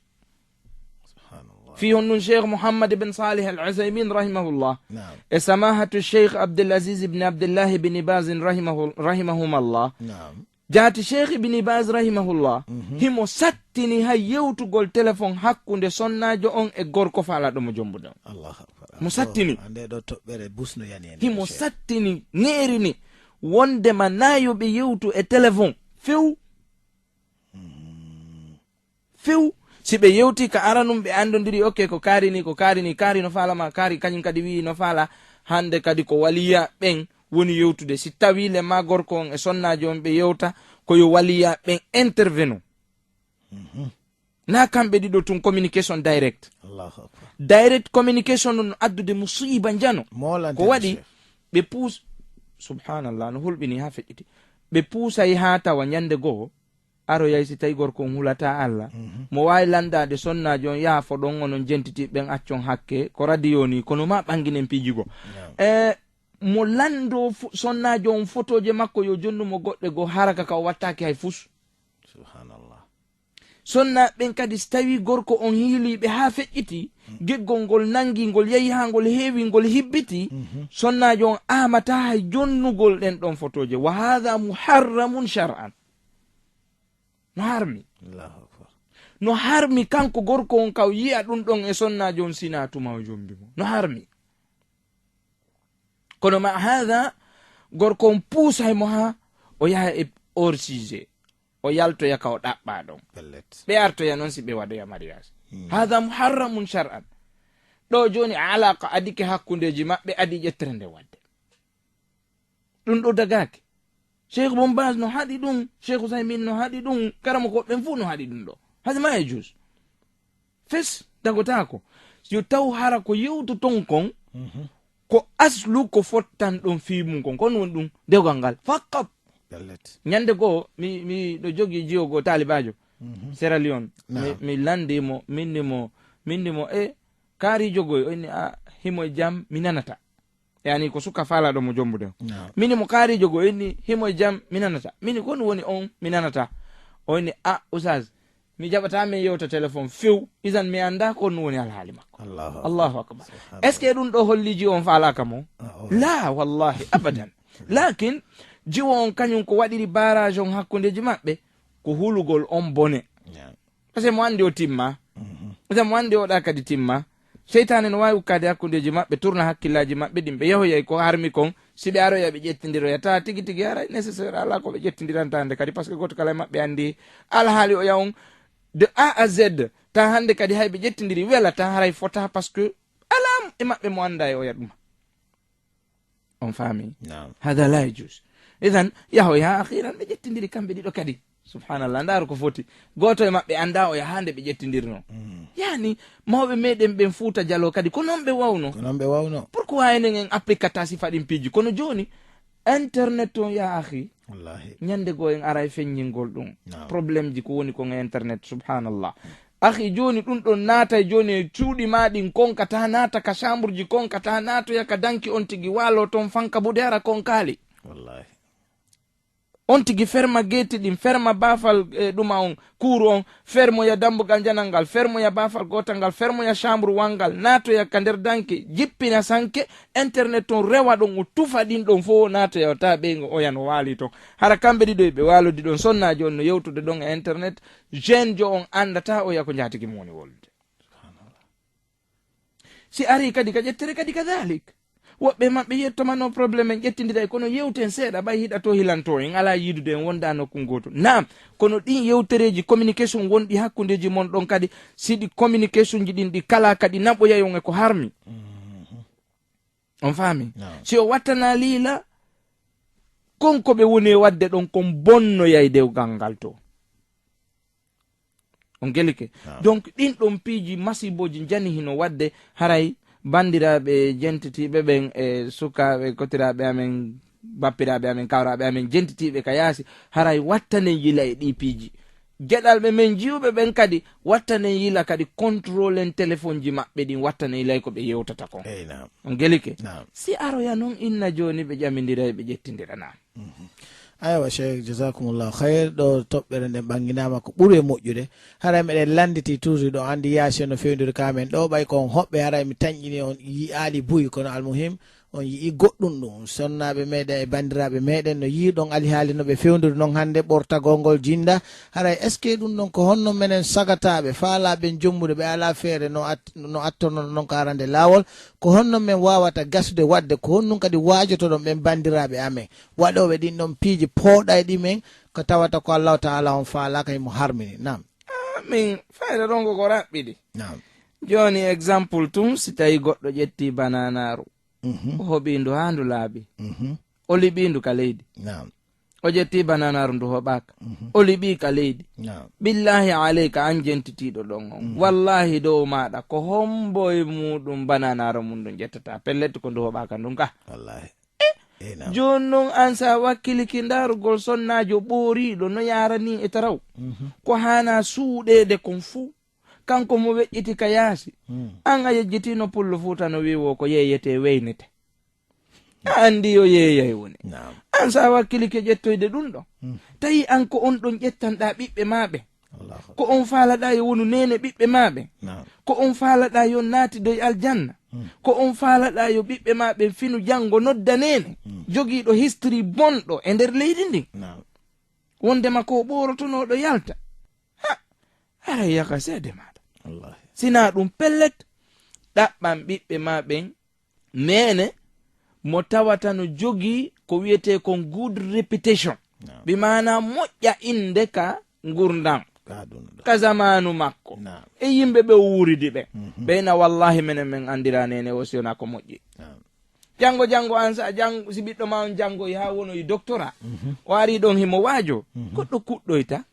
في هن الشيخ محمد بن صالح العثيمين رحمه الله سماحة الشيخ عبد العزيز بن عبد الله بن باز رحمهما الله جات الشيخ بن باز رحمه الله هيمو ساتني هيوتو غول تليفون حكونde sonnajo on e gorko fala dum jombudo Allah mo sattini ande do tobbere busno yani himo sattini neerini wonde manayo be yewtu e téléphone few si ɓe yewti ka aranum ɓe andodiri ok ko kaari no fala ma kaari kañum kadi wi no fala hande kadi ko waliya ɓen woni yewtude si tawi le ma gorko on e sonnajo on ɓe yewta koyo waliya ɓen intervenu na kamɓe ɗiɗo tun communication direct communication no addude musiba jano ko waɗi ɓe puus subhanallah no hulɓini ha feƴƴiti ɓe puusay ha tawa ñande goo aro yay si tawi gorko on hulata Allah mo wawi landade sonnajo on yaafo ɗon onon jentiti ɓen accon hakke ko radio ni kono ma ɓanginen pijigo mo lando sonnajo on photoje makko yo jonnumo goɗɗe go haraka ka o wattaki hay fus. Subhanallah. Sonna ɓen kadi so tawi gorko on hiiliɓe ha feƴƴiti geggol ngol nangi ngol yehi ha ngol heewi ngol hibbiti sonnajo on amata hay jonnugol ɗen ɗon photoje wa hadha muharramun shar'an. No harmi, no harmi kanko gorko on kaw yi'a ɗum ɗon e sonnajo on sina tuma o jombi mo, no harmi. Kono ma hadha gorko on puusay mo ha o yaha e orsije o yaltoya ka o ɗaɓɓa ɗon ɓe artoya noon si ɓe waɗoya mariage. Hadha muharramun shar'an. ɗo joni alaka adike hakkundeji maɓɓe adi ƴettere nde wadde ɗum ɗo dagake. Cheikh Bombaz no haɗi ɗum, Cheikh Usaymin no haɗi ɗum, karamo koɓɓen fuu no haɗi ɗum ɗo. Hade ma e jus fes dagotako yo taw hara ko yewtu ton kon ko aslu ko fottan ɗon fimu kon kon woni ɗum dewgal ngal fakkat. Nyande go mi ɗo jogi jiyo go talibajo Sierra Leone mi landimo minnimo e kaarijo goy o inni a himo jam mi nanata, yani ko suka fala ɗo mo jombude mini mo kaarijo go inni himo jam mi nanata, mini kon woni on mi nanata. O inni a usaz mi jaɓata min yewta téléphone few isan mi anda kon woni alhaali makko. Allahu akbar. Est ce que ɗum ɗo holliji on falaka mo? La wallahi abadan. Lakin jiwo on kañum ko waɗiri barrage on hakkundeji maɓɓe ko hulugol on bone. Parce que mo andi o timma, parce que mo andi oɗa kadi timma, seytane no wawi ukkade hakkundeji maɓɓe turna hakkillaji maɓɓe ɗin ɓe yahoyay ko harmi kon si ɓe aroya ɓe ƴettidiroya ta tigi tigi ara nécessaire ala ko ɓe ƴettidirantande kadi par ce que goto kala e maɓɓe andi alhaali o yawon de A à Z ta hande kadi hay ɓe ƴettidiri wela ta haray fota par ce que alam e maɓɓe mo anda e oya ɗuma. On faami? Hada la yajuz. Idhan yahoy ha akhiran ɓe ƴettidiri kamɓe ɗiɗo kadi subhanallah ndaaru ko foti goto e maɓɓe anda o yahande ɓe ƴettidirno. Yani mawɓe meɗen ɓen fuuta jalo kadi ko noon ɓe wawno pourquoi enen en applicata si faɗin piiji kono joni internet on ya akhi nyande go en ara e feññingol ɗum probléme ji ko woni kon internet subhanallah. Akhi joni ɗum ɗon naata joni e cuuɗi maɗin konkata naata ka chambre ji konkata naatoya ka danki on tigi walo ton fanka bude ara kon kaali on tigi ferma geti ɗin ferma bafal ɗuma on kuuru on fermoya dambugal janal ngal fermoya bafal gotal ngal fermoya chambre wangal natoya ka nder danke jippina sanke internet on rewa ɗon o tufa ɗin ɗon fo natoya ta ɓeygo oyan o waali ton hara kamɓe ɗiɗo ɓe walodi ɗon sonnaji on no yewtude ɗon e internet jeune jo on andata oya ko jatigi mo woni wolde. Si ari kadi ka ƴettere kadi kadalik woɓɓe maɓɓe yettomano probléme en ƴettidira kono yewten seeɗa ɓay hiɗato hilanto en ala yidude en wonda nokku goto naam kono ɗin yewtereji communication wonɗi hakkundeji mon ɗon kadi siɗi communication ji ɗin ɗi kala kadi naɓoyayon e ko harmi. On faami? Si o wattana liila konko ɓe woni e wadde ɗon kon bonnoyay dewgal ngal to on gelike donc ɗin ɗon piiji masiboji jani hino wadde haray bandiraɓe jentitiɓe ɓen e sukaɓe kotiraɓe amen bappiraɓe amen kawraɓe amen jentitiɓe ka yaasi haray wattanen yila e ɗi piiji geɗal ɓe men jiwɓe ɓen kadi wattanen yila kadi contrôle en téléphone ji maɓɓe ɗin wattanen yilay ko ɓe yewtata kon on gelike si aroya noon inna joni ɓe ƴamidira e ɓe ƴettidira na aywa cheikh jasakumullahu hayr ɗo toɓɓere nden ɓanginama ko ɓuuri e moƴƴude haray meɗen landiti toujours ɗo andi yaasi no fewndiri kamen ɗo ɓay kon hoɓɓe haray mi tañƴini on yi'ali buyi kono almuhim on yii goɗɗum ɗum sonnaɓe meɗen e bandiraɓe meɗen no yii ɗon alihaali no ɓe fewndiri noon hannde ɓortagol ngol jinda haray est ce que ɗum ɗon ko honno menen sagataɓe faalaɓe jommude ɓe ala feere no attono noon ko arande laawol ko honno men wawata gasude wadde ko honnon kadi waajotoɗon ɓen bandiraɓe amen waɗoɓe ɗin ɗon piiji pooɗa ɗimen ko tawata ko allahu taala on faalaka himo harmini nam min fayda ɗon ko raɓɓiɗi joni exemple tum si tawi goɗɗo ƴetti bananaru o hoɓindu ha ndu laaɓi o liɓindu ka leydi o ƴetti bananaru ndu hoɓaka o liɓi ka leydi billahi aleyka an jentitiɗo ɗon on wallahi dow maɗa ko hombo e muɗum bananaru mum ɗum ƴettata pelletti ko ndu hoɓaka ndun ka joni noon an sa wakkiliki ndarugol sonnajo ɓooriɗo no yarani e taraw ko hana suuɗede kon fuu kanko mo weƴƴiti ka yaasi an a yejjitino pullo fuuta no wiwo ko yeyete weynete andi yo yeeyay woni Naam. an sa wakkili ke ƴettoyde ɗum ɗon tawi an ko on ɗon ƴettanɗa ɓiɓɓe maɓe ko on faalaɗa yo wonu nene ɓiɓɓe maɓe ko on faalaɗa yo naati doye aljanna ko on faalaɗa yo ɓiɓɓe maɓe finu janngo nodda nene jogiiɗo history bonɗo e nder leydi ndin wondema ko ɓorotonoɗo yalta ara yaka seede maɗa sina ɗum pellet ɗaɓɓan ɓiɓɓe maɓen nene mo tawata no jogii ko wiyete kon good reputation bi mana moƴƴa inde ka ngurdam ka zamanu makko e yimɓe ɓe wuridi ɓe ɓeyna wallahi menen men andira nene o siona ko moƴƴi jango an sa si ɓiɗɗo ma on jangoyi ha wonoyi doctorat o ari ɗon himo waajo goɗɗo kuɗɗoyta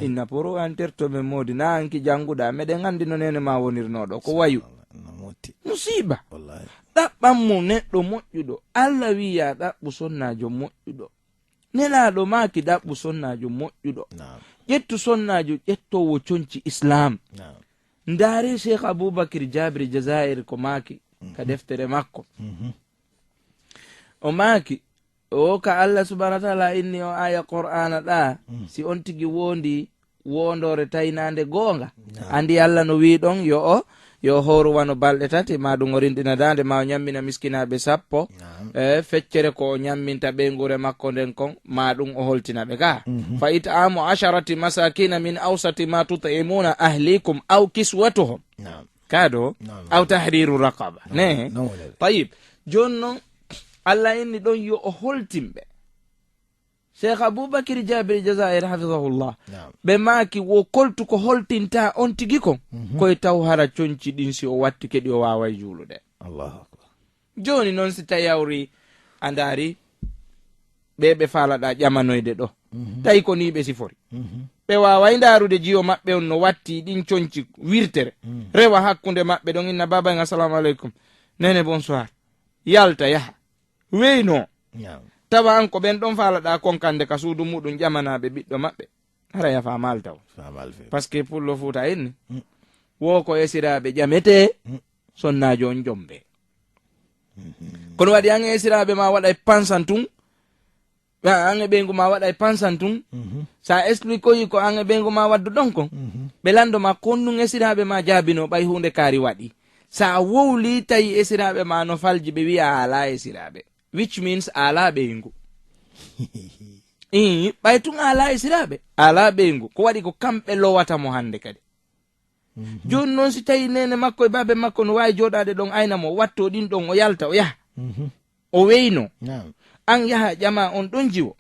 inna poro an tertoɓe modi na anki janguɗa meɗen andi no nene ma wonirnoɗo ko wayu musiba ɗaɓɓan mo neɗɗo moƴƴuɗo allah wiya ɗaɓɓu sonnajo moƴƴuɗo nelaɗo maki ɗaɓɓu sonnajo moƴƴuɗo ƴettu sonnajo ƴettowo conci islam ndaare cheikh aboubacry jabri jazair ko maki ka deftere makko o maki o ka allah subhanahu wa taala inni o aya qur'ana ɗa si on tigi wondi wondore taynande goonga andi allah no wi ɗon yo horu wano balɗe tati ma ɗum o rindina dande ma o ñammina miskinaɓe 10 feccere ko o ñamminta ɓeygure makko nden kon ma ɗum o holtinaɓe ka fa it'amu 10 masakina min awsati ma tut'imuna ahlikum aw kiswatuhum kado aw tahriru raqaba ne tayib jonnon allah inni ɗon yo o holtimɓe cheikh aboubacry jabiri jazair hafidahullah ɓe maki wo koltu ko holtinta on tigi kon koye taw hara conci ɗin si o watti keɗi o waway juulude joni noon si tayawri a ndaari ɓe faalaɗa ƴamanoyde ɗo tawi ko ni ɓe sifori ɓe waway ndarude jiyo maɓɓe on no watti ɗin conci wirtere rewa hakkunde maɓɓe ɗon inna baba en assalamu aleykum nene bonsoir yalta yaha weyno tawa an ko ɓen ɗon faalaɗa konkande ka suudu muɗum ƴamanaɓe ɓiɗɗo maɓɓe hara yafa maltaw par ce que pullo fuuta inni wo ko esiraɓe ƴamete sonnajo on jombe kono waɗi an esiraɓe ma waɗa e pansan tun an e ɓeygu ma waɗa e pansan tun sa explique koyi ko an e ɓeygu ma waddu ɗon kon ɓe landoma konnun esiraɓe ma jaabino ɓay hunde kaari waɗi sa wowli tawi esiraɓe ma no falji ɓe wiya ala esiraɓe which means ala ɓeygu ɓay tun ala esiraɓe ala ɓeygu ko waɗi ko kamɓe lowata mo hande kadi joni noon si tawi nene makko e babe makko no wawi joɗade ɗon ayna mo watto ɗin ɗon o yalta o yaha o weyno an yaha ƴama on ɗon jiwo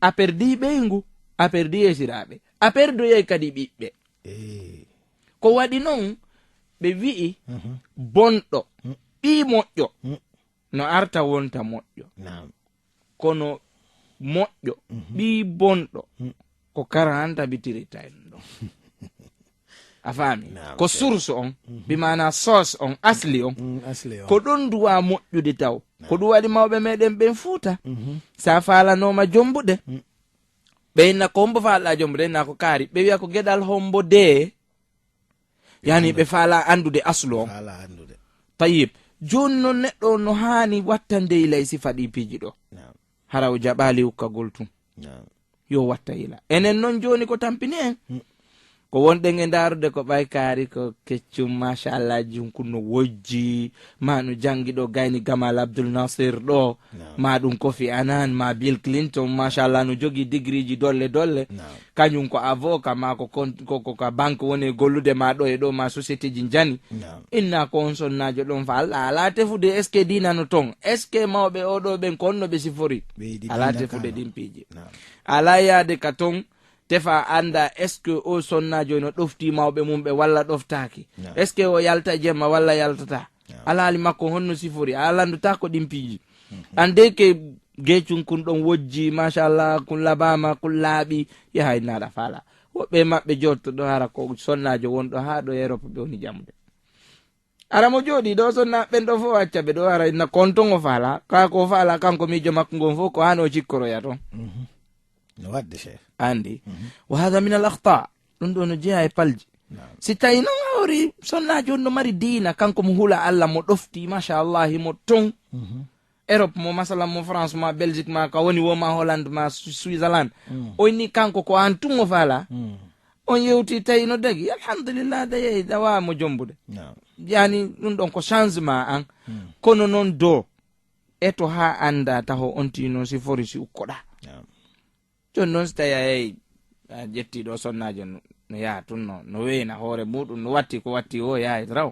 a perdi ɓeygu a perdi esiraɓe a perdoyey kadi ɓiɓɓe ko waɗi noon ɓe wi'i bonɗo ɓi moƴƴo no arta wonta moƴƴo kono moƴƴo ɓi bonɗo ko karan tabitirita en ɗon a faami ko source on bimana sauce on asli on ko ɗon duwa moƴƴude taw ko ɗum waɗi mawɓe meɗen ɓen fuuta sa falanoma jombuɗe ɓeyna ko hombo faalaɗa jombuɗe na ko kaari ɓe wiya ko geɗal hombo de yani ɓe faala andude aslu on tayib joni noon neɗɗo no hani watta ndeylay sifa ɗi piiji ɗo hara o jaɓali ukkagol tum yo watta yila enen noon joni ko tampini en ko wonɗen e ndarude ko ɓay kaari ko keccum machallah junku no wojji ma no jangiɗo gayni gamal abdoul nasir ɗo ma ɗum kofi anan ma bill clinton machallah no jogui degree ji dolle kañum ko avocat ma ko ka banque woni gollude ma ɗo e ɗo ma société ji jani inna ko on sonnajo ɗon fa allah ala tefude est ce que dina no ton est ce que mawɓe oɗo ɓen ko onno ɓe sifori ala tefude ɗin piiji ala yaade ka ton tefa anda est ce que o sonnajo no ɗofti mawɓe mum ɓe walla ɗoftaki est ce que o yalta jemma walla yaltata alali makko honno sifori a landuta ko ɗin piiji ande ke geccum kun ɗon wojji machallah kun labama kun laaɓi yahay naɗa faala woɓɓe maɓɓe jottoɗo hara ko sonnajo wonɗo ha ɗo Europe ɓe woni jamude ara mo jooɗi ɗo sonna ɓen ɗo fo wacca ɓe ɗo ara na konton o faala kako faala kanko miijo makko ngon fof ko hano cikkoroya toon no wadde chef andi wa hada min al akhta ɗum ɗo no jeeya e palji si tawi noon hawri sonnajo on no mari diina kanko mo hula allah mo ɗofti machallah mo ton Europe mo masalan mo France ma Belgique ma ka woni wo ma Holland ma Switzerland o ni kanko ko an tungo fala on yewti tay no dagi alhamdulillah da yeyi dawa mo jombude yani ɗum ɗon ko changement an kono noon do eto ha anda taho ontino si fori si ukkoɗa jon noon so tawi a yeyi a ƴettiɗo sonnajo no yaha tun no weyna hoore muɗum no watti ko watti o yaha raw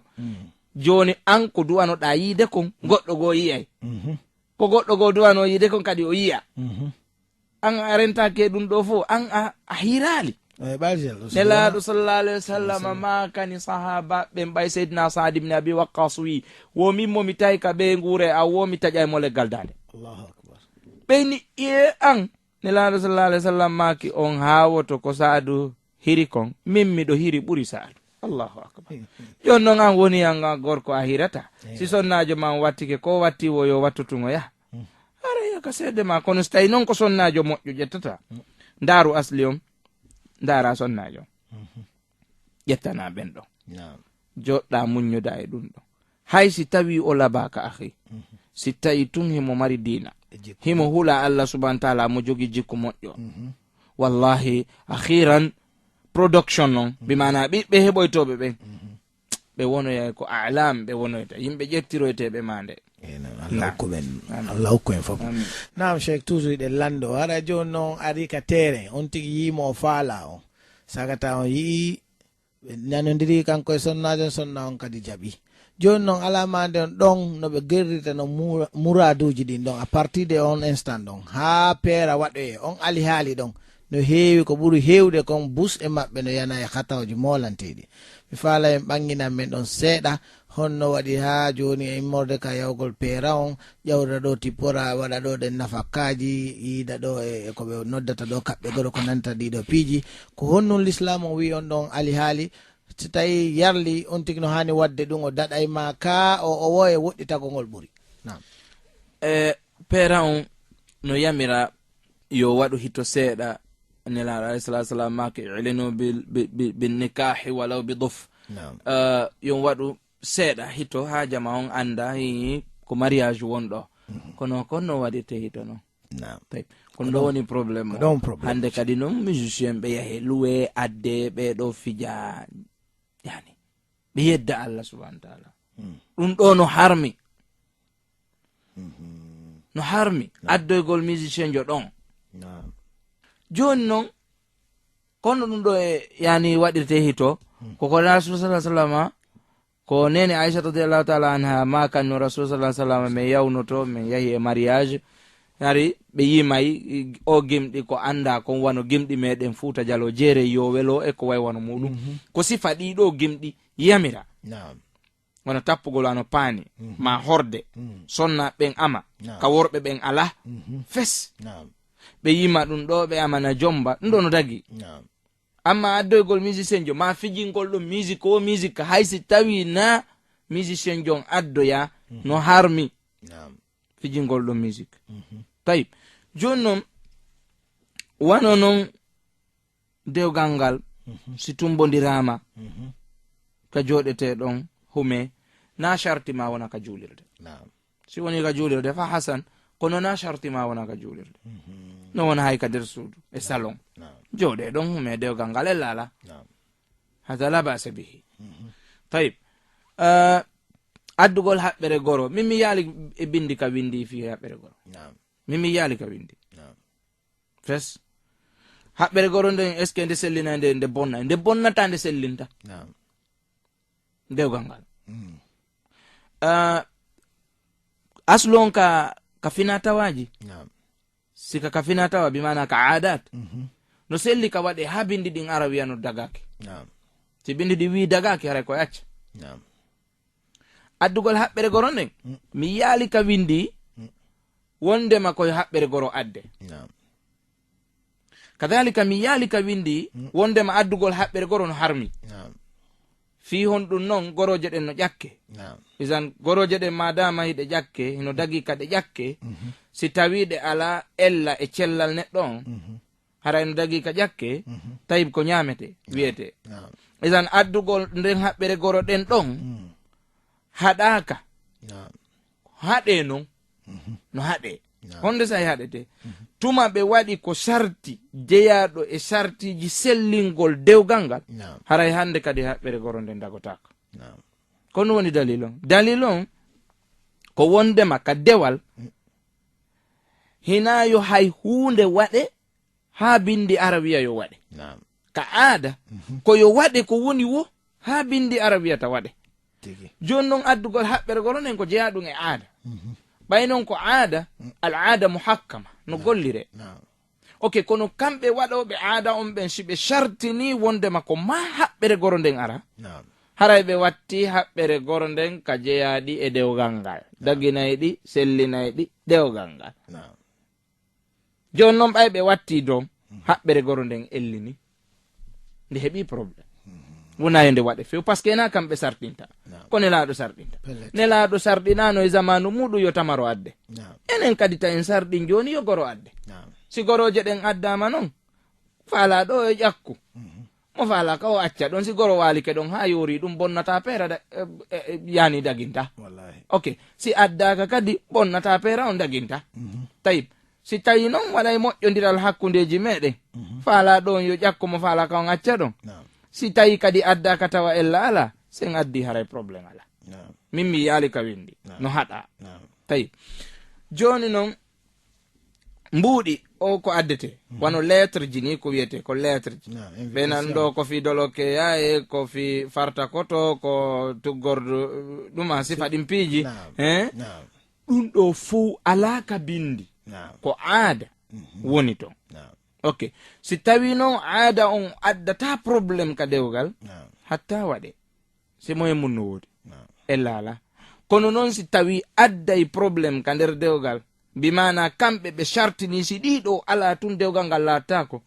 joni an ko duwanoɗa yiide kon goɗɗo goo yiyay ko goɗɗo goo duwano yiide kon kadi o yiya an a rentake ɗum ɗo fof an a hirali nelaɗo sallallah alayhi wa sallam ma kani sahaba ɓen ɓay seydina Saad ibn Abi Waqqas wi womin momi tawi ka ɓe nguure a womi taƴay mo leggal dande ɓeyni iye an nelaɗo sallallah alayhi wa sallam maki on hawoto ko Saadu hiri kon min miɗo hiri ɓuri Saadu Allahu akbar jon noon an woni anga gorko a hirata si sonnajo ma wattike ko watti wo yo wattutugo yaha ara ka seede ma kono so tawi noon ko sonnajo moƴƴo ƴettata ndaaru asli on ndara sonnajo ƴettana ɓen ɗo joɗɗa muññuda e ɗum ɗo hay si tawi o labaka ahi si tawi tun himo mari dina himo hula Allah subhanahu wa ta'ala mo jogi jikku moƴƴo wallahi akhiran production non bimana ɓiɓɓe heɓoytoɓe ɓen ɓe wonoya ko alam ɓe wonoyta yimɓe ƴettiroyteɓe mande Allah hokku en fof nam cheikh toujours ɗe lando haɗa joni noon ari ka terrain on tigi yimo o faala on sagata on yii nanodiri kanko e sonna on kadi jaaɓi joni noon alamade on ɗon noɓe gerrita no muraduji ɗin ɗon à partir de on instant ɗon ha peera waɗoye on ali haali ɗon no heewi ko ɓuri heewde kon bus e maɓɓe no yana e hatawji molanteɗi mi faala en ɓanginan men ɗon seeɗa honno waɗi ha joni e immorde ka yawgol peera on ƴawda ɗo tippora waɗa ɗo ɗen nafakkaji yiida ɗo e koɓe noddata ɗo kaɓɓe goɗo ko nanta ɗiɗo piiji ko honnun l'islam o wi on ɗon ali haali so tawi yarli on tigi no hani wadde ɗum o daɗay ma ka o wo e woɗɗitagol ngol ɓuri nam peera on no yamira yo waɗu hito seeɗa nelaɗo alayhi salatu wasalam mako ilinu bil nikahi walaw bi duf yon waɗu seeɗa hito ha jama on anda ko mariage wonɗo kono konno waɗirte hito noon kono ɗo woni probléme o hande kadi noon musicien ɓe yahe loué adde ɓe ɗo fija yani ɓe yedda Allah subhanahu wa ta'ala ɗum ɗo no harmi addoygol musicien jo ɗon joni noon kono ɗum ɗo e yani waɗirte hito koko rasul sallallahu alaihi wasallam ko nene Aisha radhiyallahu ta'ala anha ma kanno rasul sallallahu alaihi wasallam me yawnoto me yahi e mariage yari ɓe yimay o gimɗi ko anda kon wano gimɗi meɗen Fuuta Jallo jeere yo welo e ko way wano muɗum ko sifa ɗiɗo gimɗi yamira wona tappugol ano paani ma horde sonna ɓen ama ka worɓe ɓen ala fes ɓe yima ɗum ɗo ɓe amana jomba ɗum ɗo no dagi amma addoygol musicien jo ma fijingol ɗum musique o musique haysi tawi na musicien jon addoya no harmi fijingol ɗum musique tayib joni noon wano noon dewgal ngal si tumbodirama ka joɗete ɗon hume na sharti ma wona ka juulirde si woni ka juulirde fa hasan kono na sharti ma wona ka juulirde no wona hay ka nder suudu e salon jooɗe ɗon hume dewgal ngal e laala hada la basa bihi tayib addugol haɓɓere goro min mi yaali e bindi ka windi fi haɓɓere goro min mi yaali ka windi fes haɓɓere goro nden est ce que nde sellina nde bonna nde bonnata nde sellinta dewgal ngal aslon ka fina tawaji sika ka fina tawa bimana ka adat no selli ka waɗe ha bindi ɗin ara wiya no dagaki si bindi ɗi wi dagaki hara ko yacca addugol haɓɓere goro nden mi yaali ka windi wondema koye haɓɓere goro adde kadhalika mi yaali ka windi wondema addugol haɓɓere goro no harmi fi hon ɗum noon goroje ɗen no ƴakke isan goroje ɗen madama hiɗe ƴakke hino dagi ka ɗe ƴakke si tawi ɗe ala ella e cellal neɗɗo on hara eno dagi ka ƴakke tawib ko ñamete wiyete isan addugol nden haɓɓere goro ɗen ɗon haɗaka haɗe noon no haɗe honde sa haɗete tuma ɓe waɗi ko sarti jeyaɗo e sartiji sellingol dewgal ngal haray hande kadi haɓɓere goro nden dagotako kono woni dalil on ko wondema ka dewal hina yo hay hunde waɗe ha bindi arabiya yo waɗe ka aada ko yo waɗe ko woni wo ha bindi arabiya ta waɗe joni noon addugol haɓɓere goro nden ko jeyaɗum e aada ɓay noon ko aada al aada muhakkama no gollire ok kono kamɓe waɗoɓe aada on ɓen si ɓe sartini wondema ko ma haɓɓere goro nden ara haray ɓe watti haɓɓere goro nden ka jeyaɗi e dewgal ngal daginayɗi sellinayɗi dewgal ngal joni noon ɓay ɓe watti dow haɓɓere goro nden ellini nde heɓi probléme wonayo nde waɗe few par ce que ena kamɓe sarɗinta ko nelaɗo sarɗinta nelaɗo sarɗinano e zamanu muɗum yo tamaro adde enen kadi ta en sarɗin joni yo goro adde si goroje ɗen addama noon faalaɗo e ƴakku mo faala ka o acca ɗon si goro walike ɗon ha yori ɗum bonnata peera yani daginta ok si addaka kadi bonnata peera on daginta tayib si tawi noon waɗay moƴƴodiral hakkundeji meɗen faala ɗon yo ƴakku mo faala ka on acca ɗon si tawi kadi addaka tawa ella ala sen addi haray probléme ala min mi yaali ka windi no haɗa tawi joni noon mbuuɗi o ko addete wano lettre ji ni ko wiyete ko lettre ji ɓe nan ɗo ko fi doloke yaye ko fi farta koto ko tuggordu ɗuma sifa ɗin piiji ɗum ɗo fuu alaka bindi ko aada woni ton ok si tawi noon aada on addata probléme ka dewgal hatta waɗe si moye mum no woodi ellala kono noon si tawi adday probléme ka nder dewgal bimana kamɓe ɓe sartini si ɗiɗo ala tun dewgal ngal laattako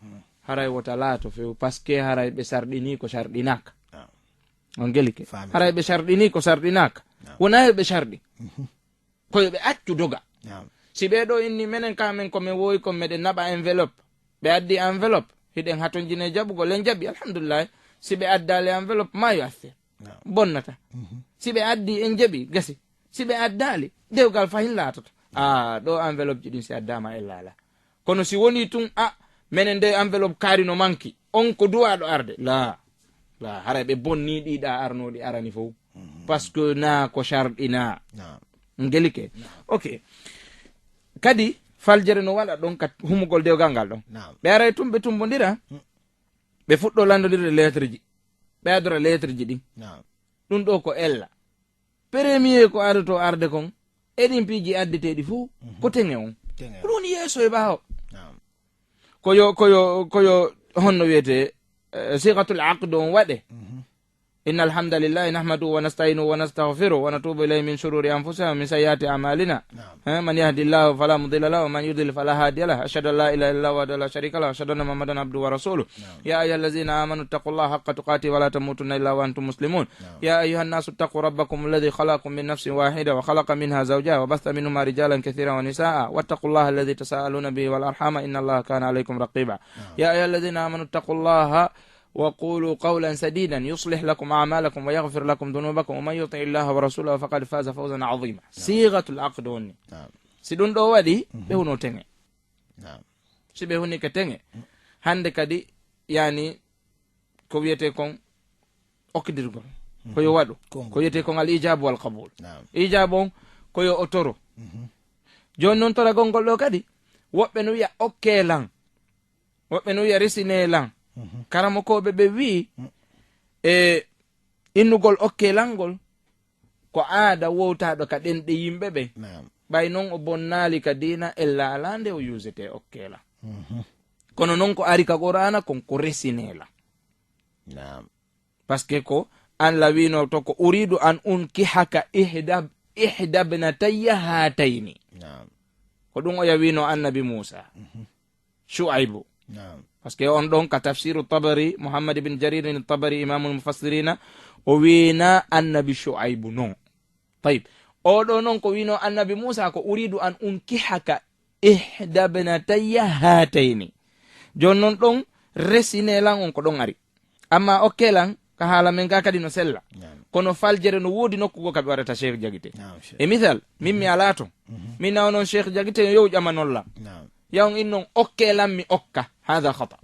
haray wota laato few par ce que haray ɓe sarɗini ko sarɗinaka on gelike haray ɓe sarɗini ko sarɗinaka wona yo ɓe sarɗi koyo ɓe accu doga si ɓeɗo inni menen kamen komin wowi kon meɗen naɓa enveloppe ɓe addi enveloppe hiɗen hatojine jaɓugo len jaɓi alhamdulillah si ɓe addali enveloppe ma yo affaire bonnata si ɓe addi en jaɓi gasi si ɓe addali dewgal fayin laatoto ɗo enveloppe ji ɗin si addama e laala kono si woni tun menen nde enveloppe kaari no manki on ko duwaɗo arde la haray ɓe bonni ɗiɗa arnoɗi arani fof par ce que na ko sarɗina gelike ok kadi faljere no waɗa ɗon ka humugol dewgal ngal ɗon ɓe aray tum ɓe tumbodira ɓe fuɗɗo landodirde lettre ji ɓe adora lettre ji ɗin ɗum ɗo ko ella premier ko ardoto arde kon eɗin piiji addeteɗi fuu ko teŋe on ko ɗum woni yeeso e ɓaawo koyo honno wiyete sigatul aqde on waɗe inna alhamdulillahi nahmaduhu wa nasta'inu wa nastaghfiruhu wa natubu ilayhi min shururi anfusina wa min sayyiati a'malina man yahdihillahu fala mudilla lahu wa man yudlil fala hadiya lahu ashhadu an la ilaha illallah wa la sharika lahu ashhadu anna muhammadan abduhu wa rasuluhu ya ayyuhallazina amanu taqullaha haqqa tuqatih wa la tamutunna illa wa antum muslimun ya ayyuhan nasu taqu rabbakum alladhi khalaqakum min nafsin wahida wa khalaqa minha zawjaha wa batha minhuma rijalan kathiran wa nisaa wattaqullaha alladhi tasaaluna bihi wal arhama inna allaha kana alaykum raqiba ya ayyuhallazina amanu taqullaha وقولوا قولا سديدا يصلح لكم أعمالكم ويغفر لكم ذنوبكم ومن يطع الله ورسوله فقد فاز فوزا عظيما صيغة العقد وني سيدون دو وادي بهونو تنغي سي بهوني كتنغي هاندي كدي يعني كو ويتي كون اوكديرغول كو يو وادو كو يتي كون الإجاب والقبول إجابون كو يو أوتورو جون نون تورا غونغول دو كدي ووبbe no wiya okke lan wobbe no wiya resine lan karamo koɓe ɓe wi e innugol okkelangol ko aada wowtaɗo ka ɗenɗe yimɓe ɓe ɓay noon o bonnali ka dina ella ala nde o usete okkela kono noon ko ari ka qur'ana kon ko resinela par ce que ko an lawino to ko uridu an unkihaka ihda bnatayya hatayni ko ɗum o yawino annabi Musa Shu'aibu parce que on ɗon ka tafsiru tabari Muhammad ibn Jarir tabari imamul mufassirina o wina annabi Shu'aibu non tayib o ɗo noon ko wino annabi Musa ko uridu an unkihaka ihda bnatayya hatayni jon noon ɗon resinelan on ko ɗon ari amma okkelan ka haala men ga kadi no sella kono faljere no woodi nokkugo kaɓe waɗata cheikh jagite e misal min mi ala ton min nawa noon cheikh jagite yow ƴamanolla yawn in noon okkelam mi okka hada khata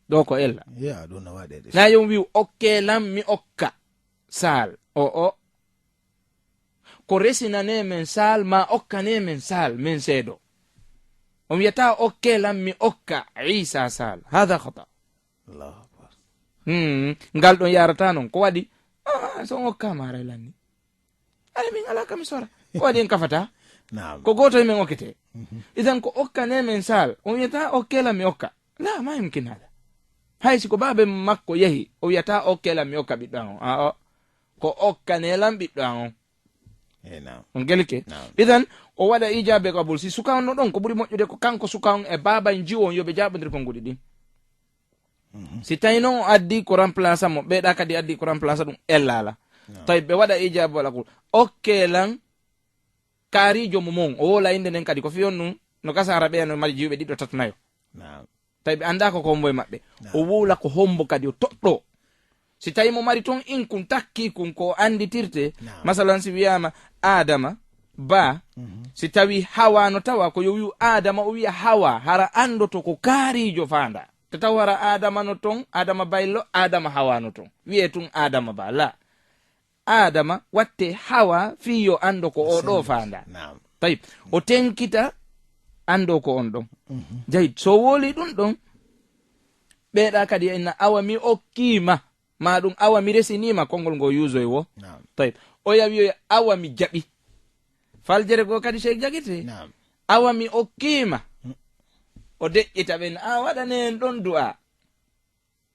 ɗo ko ella na yon wi okkelam mi okka sal o ko resinane men sal ma okkane men sal men seeɗo on wiyata okkelam mi okka isa sal hada khata ngal ɗon yarata noon ko waɗi so okkama aray lanni ala min ala kami sora ko waɗi en kafata ko goto e men okkete idan ko okkane men sal on wiyata okkelam mi okka la ma yumkin hada hay siko babe makko yehi o wiyata okkelam mi okka ɓiɗɗo an o ko okkanelam ɓiɗɗo an on on gelike idan o waɗa ijabe kabul si suka on no ɗon ko ɓuri moƴƴude ko kanko suka on e baba en jiwo on yoɓe jaɓodir konguɗi ɗin si tawi noon o addi ko remplaça mo ɓeeɗa kadi addi ko remplaça ɗum ellala tawi ɓe waɗa ijabe wala kul okkelan kaarijo mo mon o wola inde nden kadi ko fiyon ɗum no gasara ɓeya no mari jiwɓe ɗiɗɗo tati nayo tawi ɓe anda ko hombo e maɓɓe o wowla ko hombo kadi o toɗɗo si tawi mo mari toon inkun takki kun ko anditirte masalan si wiyama adama ba si tawi hawa no tawa ko yo wi'u adama o wiya hawa hara andoto ko kaarijo fanda to taw hara adama no ton adama baylo adama hawa no ton wiye tun adama ba la adama watte hawa fiyo ando ko o ɗo fanda tawi o tenkita ando ko on ɗon jayid so woli ɗum ɗon ɓeeɗa kadi enna awa mi okkima ma ɗum awa mi resinima konngol ngo yusoy wo tawi o yawi awa mi jaɓi faljere go kadi cheikh jagite awa mi okkima o deƴƴita ɓen a waɗane en ɗon du'a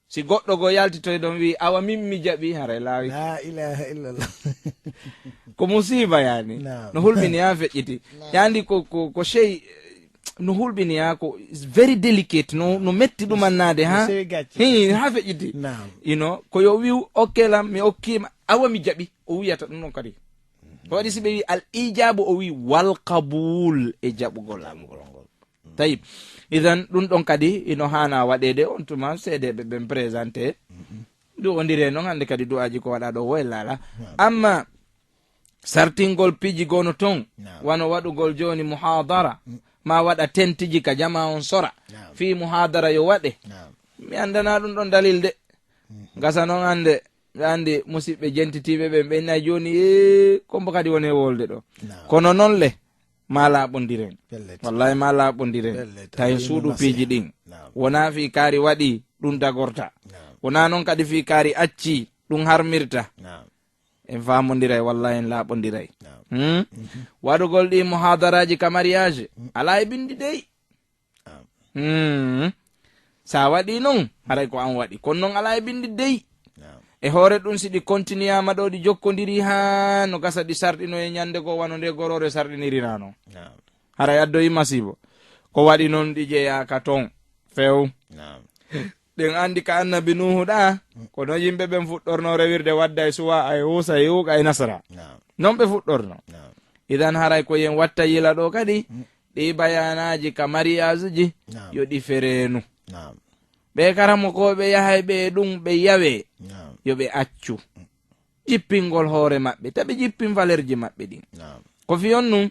si goɗɗo go yaltitoy ɗon wi awa min mi jaɓi haray laawi la ilaha illallah ko musiba yani no hulɓini ha feƴƴiti yandi ko chey no hulɓini ha ko very delicate no metti ɗumannade ha feƴƴiti ko yo wiw okkelam mi okkima awa mi jaɓi o wiyata ɗum noon kadi ko waɗi si ɓe wi al ijabu o wi wal qabul e jaɓugol lamgol tayib idan ɗum ɗon kadi ino hana waɗede on tuma seedeɓe ɓen présenté du'odire noon hande kadi du'aji ko waɗa ɗo woylala amma sartingol piji gono ton wano waɗugol joni muhadara ma waɗa tentiji ka jama on sora fi muhadara yo waɗe mi andana ɗum ɗon dalil de gasa noon andi musidɓe jentitiɓe ɓen ɓennayi joni kombo kadi woni e wolde ɗo kono noon le ma laaɓodiren wallahi ma laaɓodiren tawi suuɗu piiji ɗin wona fi kaari waɗi ɗum dagorta wona noon kadi fi kaari acci ɗum harmirta en famodiray wallahi en laaɓodiray waɗugol ɗi muhadaraji ka mariage ala e bindi dey sa waɗi noon haray ko an waɗi kono noon ala e bindi dey e hoore ɗum si ɗi continuama ɗo ɗi jokkodiri ha no gasa ɗi sarɗino e ñande go wano nde gorore sarɗinirinano haray addoyi masibo ko waɗi noon ɗi jeeyaka toon few ɗen andi ka annabi nuhu ɗa kono yimɓe ɓen fuɗɗorno rewirde wadda e suwa e husa e huuka e nasara non ɓe fuɗɗorno idan haray ko yen watta yila ɗo kadi ɗi bayanaji ka mariage ji yo ɗi ferenu ɓe karamo ko ɓe yahay ɓe ɗum ɓe yawe yo ɓe accu jippingol hoore maɓɓe taɓe jippin valeur ji maɓɓe ɗin ko fiyon num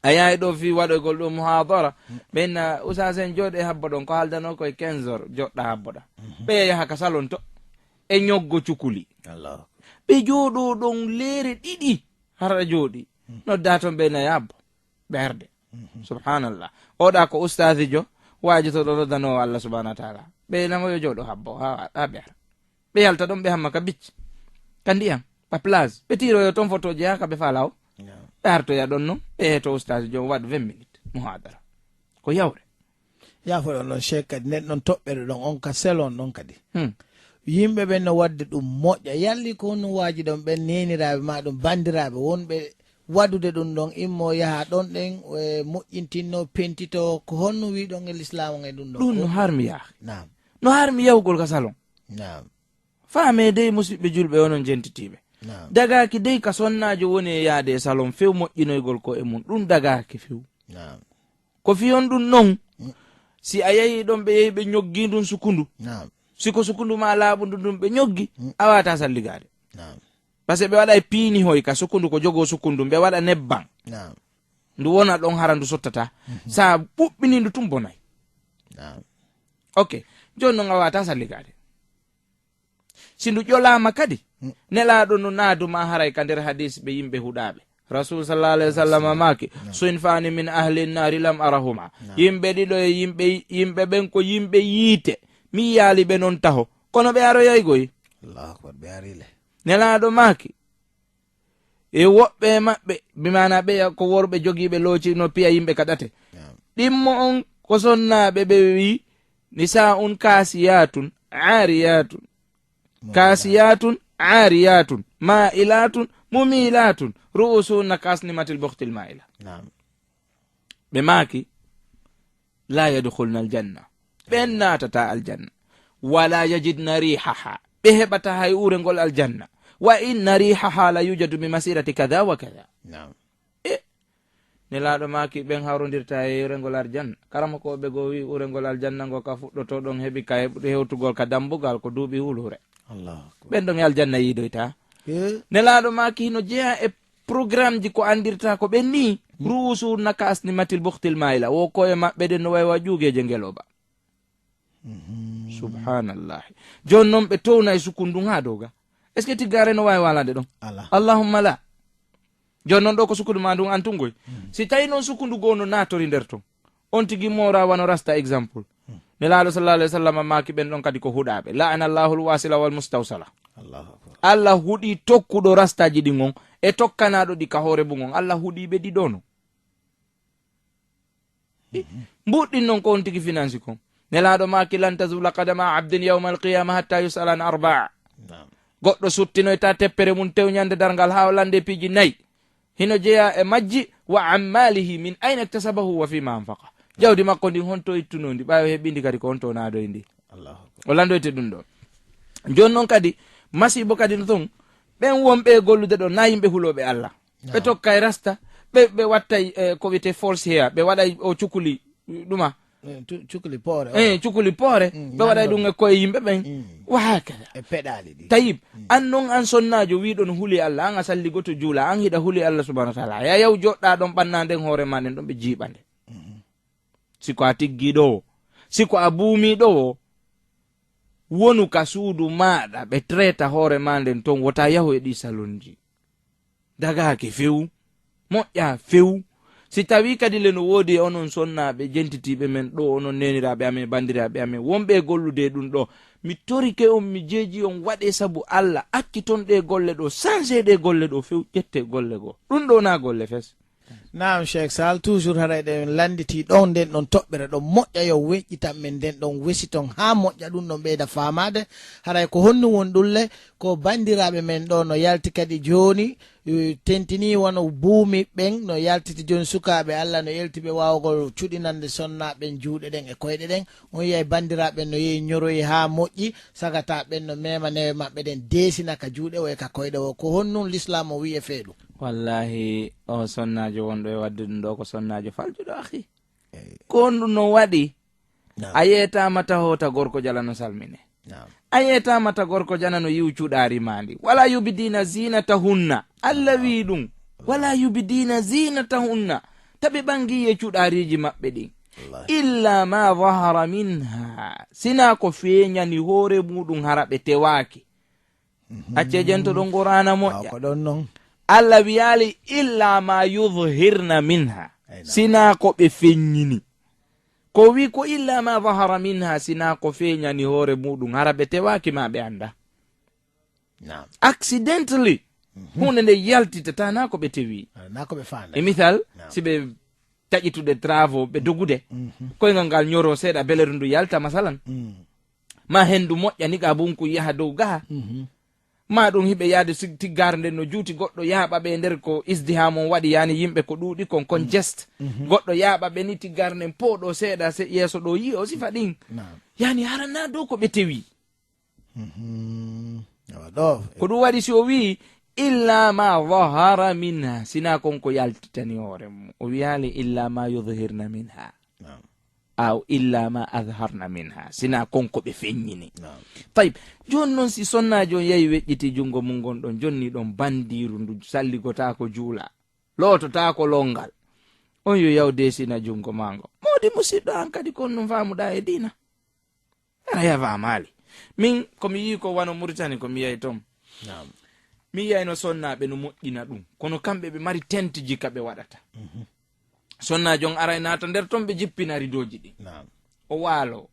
a yahay ɗo fi waɗoygol ɗum muhadara ɓenna usasen joɗe habbo ɗon ko haldano koye 15 heures joɗɗa habboɗa ɓe yaha ka salon to e ñoggo cukuli ɓe jooɗo ɗon leere ɗiɗi hara jooɗi nodda toon ɓe nayi habbo ɓerde subhanallah oɗa ko ustadi jo waji to ɗo noddanowo allah subahanahu wa taala ɓe namo yo jooɗo habbo ha ɓeara ɓe yalta ɗon ɓe hamma ka bicci ka ndiyam ka plage ɓe tiroyo toon photoji ha kaɓe falaw ɓe hartoya ɗon noon ɓe heeto ustadi jo waɗ 20 minutes muhadara ko yawre yafoɗon noon cheikh kadi nden ɗon toɓɓere ɗon on ka selon ɗon kadi yimɓe ɓen no wadde ɗum moƴƴa yalli ko honno waji ɗon ɓen neniraɓe ma ɗum bandiraɓe wonɓe wadude ɗum ɗon immo yaha ɗon ɗen moƴƴintinno pentito ko honno wi ɗon e l'islam e ɗum ɗon ɗum no harmi yaha no harmi yawgol ka salon faame dey musidɓe julɓe onon jentitiɓe dagaki dey ka sonnajo woni e yaade e salon few moƴƴinoygol ko e mum ɗum dagaki few ko fiyon ɗum non si a yahi ɗon ɓe yehi ɓe ñoggi ɗum sukundu siko sukundu ma laabu ndum be nyoggi a wata salligade Naam. parce que be wada piini hoy ka sukundu ko jogo sukundu be wada nebban Naam. ndu wona don harandu sottata sa bubbini ndu tum bonay Naam. okay jonno nga wata salligade sindu jolama kadi nelaado no naadu ma haray ka nder hadis be yimbe hudabe rasul sallallahu alaihi wasallam maki suinfani min ahli an-nar lam arahuma yimbe dido yimbe ben ko yimbe yite mi yali be non taho kono be aro yaygoy Allahu akbar be arile nelaado maki e wobbe mabbe bimana be ko worbe jogibe loci no piya yimbe kadate dimmo on ko sonnabe be wi nisaun kasiyatun ariyatun kasiyatun ariyatun ma'ilatun mumilatun ru'usun kasnimatil bukhtil ma'ila Naam. be maki la yadkhulna aljanna benna tata aljanna wala yajidna rihaha be hebata hay urengol aljanna wa inna rihaha la yujadu bi masirati kadha wa kadha Naam. ne laado maki ben hawrondirta e urengol aljanna karama ko be go wi urengol aljanna go ka fuddoto don hebi kay hewtugol ka dambugal ko duubi hulure Allahu akbar ben don aljanna yidoyta ne laado maki no jeya e programme ji ko andirta ko ben ni ruusu nakasni matil bukhtil maila wo ko e mabbe den no way wajugeje ngeloba subhanallah jonnon be towna e sukundu ngadoga est ce que tigare no way walande don allahumma la jonnon do ko sukundu ma dum antungoy si tay non sukundu gono natori nder ton on tigi mora wano rasta exemple ne laado sallallahu alaihi wasallam maki ben don kadi ko hudabe la'ana allahul wasila wal mustawsala Allahu akbar Allah hudi tokkudo rastaji dingon e tokkanaado di ka hore bungon Allah hudi be di dono mbudin non ko on tigi finance ko nelaado maki lan tazula qadama abdin yawm alqiyamah hatta yusala an arba'a goddo suttino ta teppere mun tewnyande dargal hawlande piji nay hino jeya e majji wa ammalihi min ayna iktasabahu wa fima anfaqa jawdi makko ndi honto ittunondi bawo hebindi kadi ko honto naado indi Allahu akbar walando ete dum do jonnon kadi masibo kadi no ton ben wombe gollude do na yimbe hulobe Allah be tokkay rasta be wattay ko wite force here be waday o cukuli duma cukuli pore cukuli pore be waday dum e ko yimbe ben wa hakada e pedali di tayib annon an sonnajo wi don huli Allah an asalli goto jula an hida huli Allah subhanahu wa ta'ala ya yaw jodda don bannande hore manen don be jibande siko atiggi do siko abumi do wonu ka suudu maada be treta hore manden ton wota yaho e di salonji daga ke few moƴƴa few si tawi kadi le no wodi onon sonnaɓe jentitiɓe men ɗo onon neniraɓe amen bandiraɓe amen wonɓe gollude ɗum ɗo mi torike on mi jeeji on waɗe sabu Allah akkiton ɗe golle ɗo changé ɗe golle ɗo few ƴette golle go ɗum ɗo na golle fes Naam Cheikh Sal toujours haray de landiti don den don tobbere don moƴƴa yo weƴƴitan men den don wesiton ha moƴƴa dum don beeda famade haray ko honnu won dulle ko bandirabe men do no yalti kadi joni tentini wono buumi ben no yaltiti joni sukabe Allah no yeltibe wawgol cudinande sonnaɓe juuɗe den e koyɗe den on yey bandiraɓe no yeyi nyoroyi ha moƴƴi sagata ben no mema newe mabɓe den desina ka juuɗe o e ka koyɗe o ko honnu l'islam o wiye feeɗum wallahi o sonnajo wonɗo e wadde ɗum ɗo ko sonnajo faljuɗo akhi ko on ɗum no waɗi a yetama tahota gorko jala no salmine a yetama ta gorko jana no yiw cuɗari mandi wala yubidina zinatahunna Allah wi ɗum wala yubidina zinatahunna taɓe ɓangiye cuɗariji maɓɓe ɗin illa ma zahara minha sina ko feñani hoore muɗum hara ɓe tewaki accejento ɗon gorana moƴƴa Allah wiyali illa ma yudhhirna minha sina ko be fenyini ko wi ko illa ma zahara minha sina ko fenyani hore mudum harabe tewaki ma be anda accidentally hunde nde yaltitata na ko be tewi na ko be fanda e misal sibe tajitude travaux be dogude ko ngal nyoro seda belerundu yalta masalan ma hendu moƴƴa ni ga bunku yaha dow gaha ma ɗum hiɓe yaade tiggar nden no juuti goɗɗo yaaɓa ɓe nder ko isdihamon waɗi yani yimɓe ko ɗuuɗi kon congest goɗɗo yaaɓa ɓe ni tiggar nden poɗo seeɗa yeeso ɗo yi o sifa ɗin yani harana dow ko ɓe tewi ko ɗum waɗi si o wi illa ma zahara minha sina kon ko yaltitani hoore mum o wiyali illa ma yudhhirna minha aw illa ma adharna minha sina konko ɓe feññini tayib joni noon si sonnajo yeyi weƴƴiti jungo mum gonɗon jonni ɗon bandiru ndu salligotako juula lototako longal on yo yaw desina jungo mango modi musidɗo an kadi kon num famuɗa e dina ara yava maali min komi yi ko wano Mauritanie komi yayi tom mi yiyayno sonnaɓe no moƴƴina ɗum kono kamɓe ɓe mari tente jika ɓe waɗata sonnajo on aray nata nder ton ɓe jippina ridoji ɗi o waalo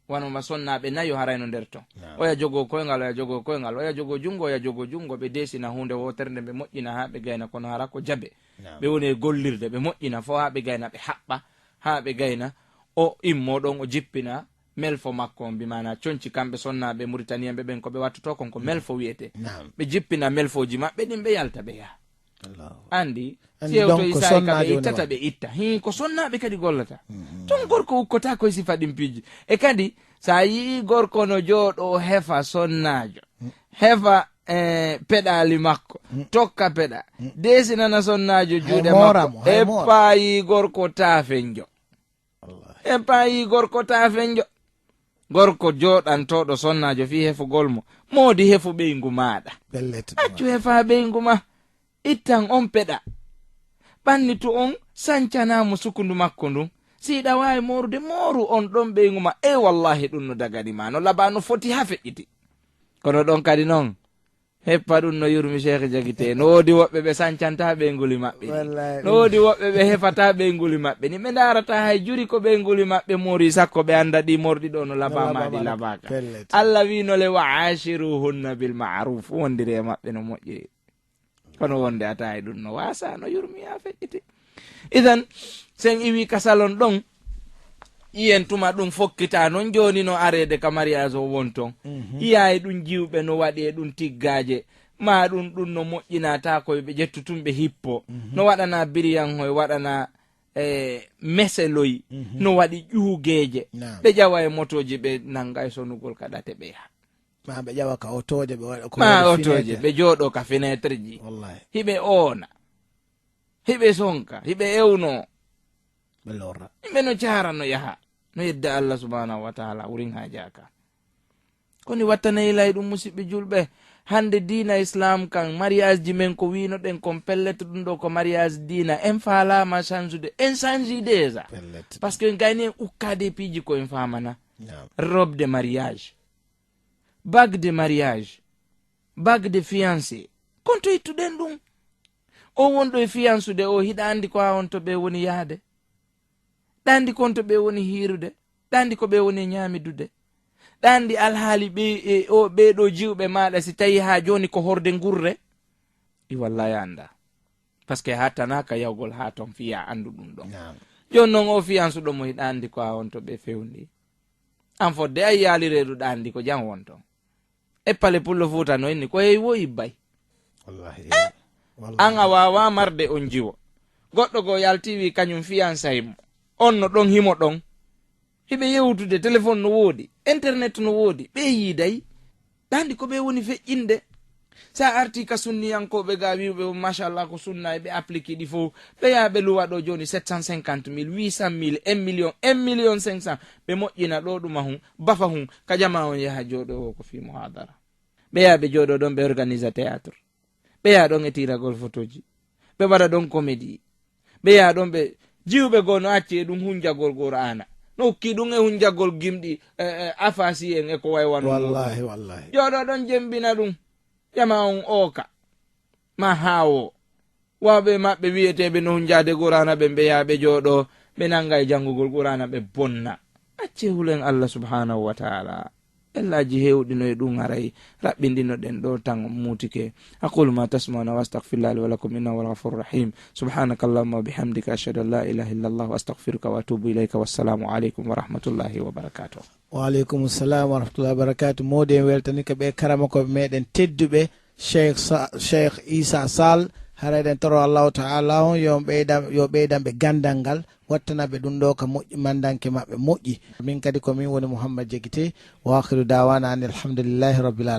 wanoma sonnaɓe nayo harayno nder ton oya jogo koyngal oya jogo koyngal oya jogo jungo oya jogo jungo ɓe desina hunde wotere nde ɓe moƴƴina ha ɓe gayna kono hara ko jaɓe ɓe woni e gollirde ɓe moƴƴina fo ha ɓe gayna ɓe haɓɓa ha ɓe gayna o immoɗon o jippina melfo makko on mbimana conci kamɓe sonnaɓe Mauritanienɓe ɓen ko ɓe wattoto kon ko melfo wiyete ɓe jippina melfoji maɓɓe ɗin ɓe yalta ɓe yaha andi sewto isai kaɓe ittata ɓe itta ko sonnaɓe kadi gollata ton gorko ukkota koye sifa ɗin pijji e kadi sa yii gorko no jooɗo hefa sonnajo hefa peɗali makko tokka peɗa desinana sonnajo juuɗe makko e paayi gorko tafenjo e paayi gorko tafenjo gorko jooɗantoɗo sonnajo fi hefugol mo moodi hefu ɓeygu maɗa accu hefa ɓeygu ma ittan on peɗa ɓanni to on sancanamo sukundu makko ndun siɗa wawi morude moru on ɗon ɓeygu ma e wallahi ɗum no daganima no labano foti ha feƴƴiti kono ɗon kadi noon heppa ɗum no yurmi Cheikh Diakité no woodi woɓɓe ɓe sancanta ɓeyguli maɓɓe no woodi woɓɓe ɓe hefata ɓeyguli maɓɓe ni ɓe darata hay juri ko ɓeyguli maɓɓe mori sakko ɓe anda ɗi morɗi ɗo no labamaɗi labaka Allah wi nole wa ashiruhunna bil ma'ruf wondiri e maɓɓe no moƴƴiri kono wonde ata e ɗum no wasa no yurmi ha feƴƴiti idan sen iwi kasalon ɗon iyen tuma ɗum fokkita non joni no arede ka mariage o wonton iyaye ɗum jiwɓe no waɗi e ɗum tiggaje ma ɗum no moƴƴinata koye ɓe ƴettutumɓe hippo no waɗana biriyanhoye waɗana meseloyi no waɗi ƴuugeje ɓe ƴawa e motoji ɓe nanga e sonugol ka ɗate ɓe yaha ma ɓe ƴawa ka otoje ɓe waɗa ma otoje ɓe jooɗo ka fenêtre ji hiɓe oona hiɓe sonka hiɓe ewno ɓe lorra yimɓe no cara no yaha no yedda Allah subhanahu wa ta'ala wurin ha jaka koni wattanayi lay ɗum musidɓe julɓe hande dina islam kan mariage ji men ko wino ɗen kon pellet ɗum ɗo ko mariage dina en falama change en change déjà parce que gayni en ukkade piiji ko en famana robe de mariage bague de mariage bague de fiancé konto ittuɗen ɗum o wonɗo e fiancude o hiɗa andi ko ha on to ɓe woni yaade ɗandi kon to ɓe woni hirude ɗandi ko ɓe woni ñamidude ɗandi alhaali ɓeɗo jiwɓe maɗa si tawi ha joni ko horde gurre i wallahi anda par ce que hattanaka yawgol ha ton fiya andu ɗum ɗon joni noon o fiyansuɗo mo hiɗa andi ko ha on to ɓe fewndi an fodde ay yalireɗuɗa andi ko jam wonton e pale pullo fuuta no inni ko hey wo yibbay an a wawa marde on jiwo goɗɗo go yalti wi kañum fiyansaymo on no ɗon himo ɗon hiɓe yewtude téléphone no woodi internet no woodi ɓe yiiday ɗandi ko ɓe woni feƴƴinde sa arti ka sunniyankoɓe ga wiɓe machallah ko sunna ɓe appliqué ɗi fof ɓe yaha ɓe luwa ɗo joni 750 000 800 000 1 million 500 ɓe moƴƴina ɗo ɗuma hun bafa hun ka jama on yaha jooɗo ko fi muhadara ɓe yaha ɓe jooɗo ɗon ɓe organise théâtre ɓe yaha ɗon e tiragol photoji ɓe waɗa ɗon comédie ɓe yaha ɗon ɓe jiwɓe goo no acci e ɗum hunjagol Qur'ana no hokki ɗum e hunjagol gimɗi afasi en e ko way wanu wallahi jooɗo ɗon jembina ɗum jama on ooka ma haawo wawɓe maɓɓe wiyeteɓe no hunjade Qur'ana ɓe ɓe yaha ɓe jooɗo ɓe nanga e janngugol Qur'ana ɓe bonna acce hulen Allah subhanahu wa ta'ala ellaji hewɗino e ɗum haray raɓɓindino ɗen ɗo tan mutike aqulu ma tasmauna wa astaghfirullah li wa lakum innahu huwal ghafurur rahim subhanakallahumma wa bihamdika ashhadu an la ilaha illa Allah wa astaghfiruka wa atubu ilayka wassalamu aleykum wa rahmatullahi wa barakatuh. wa aleykum salam wa rahmatullahi wa barakatuh. modi en weltani ko ɓe karama koɓe meɗen tedduɓe cheikh Issa Sall harayɗen toro allahu ta'ala on yo ɓeydanɓe gandal ngal wattanaɓe ɗum ɗo ka moƴƴi mandanke maɓɓe moƴƴi min kadi komin woni Mouhammad Diakité wa akhiru dawana an alhamdulillahi rabbil alamin.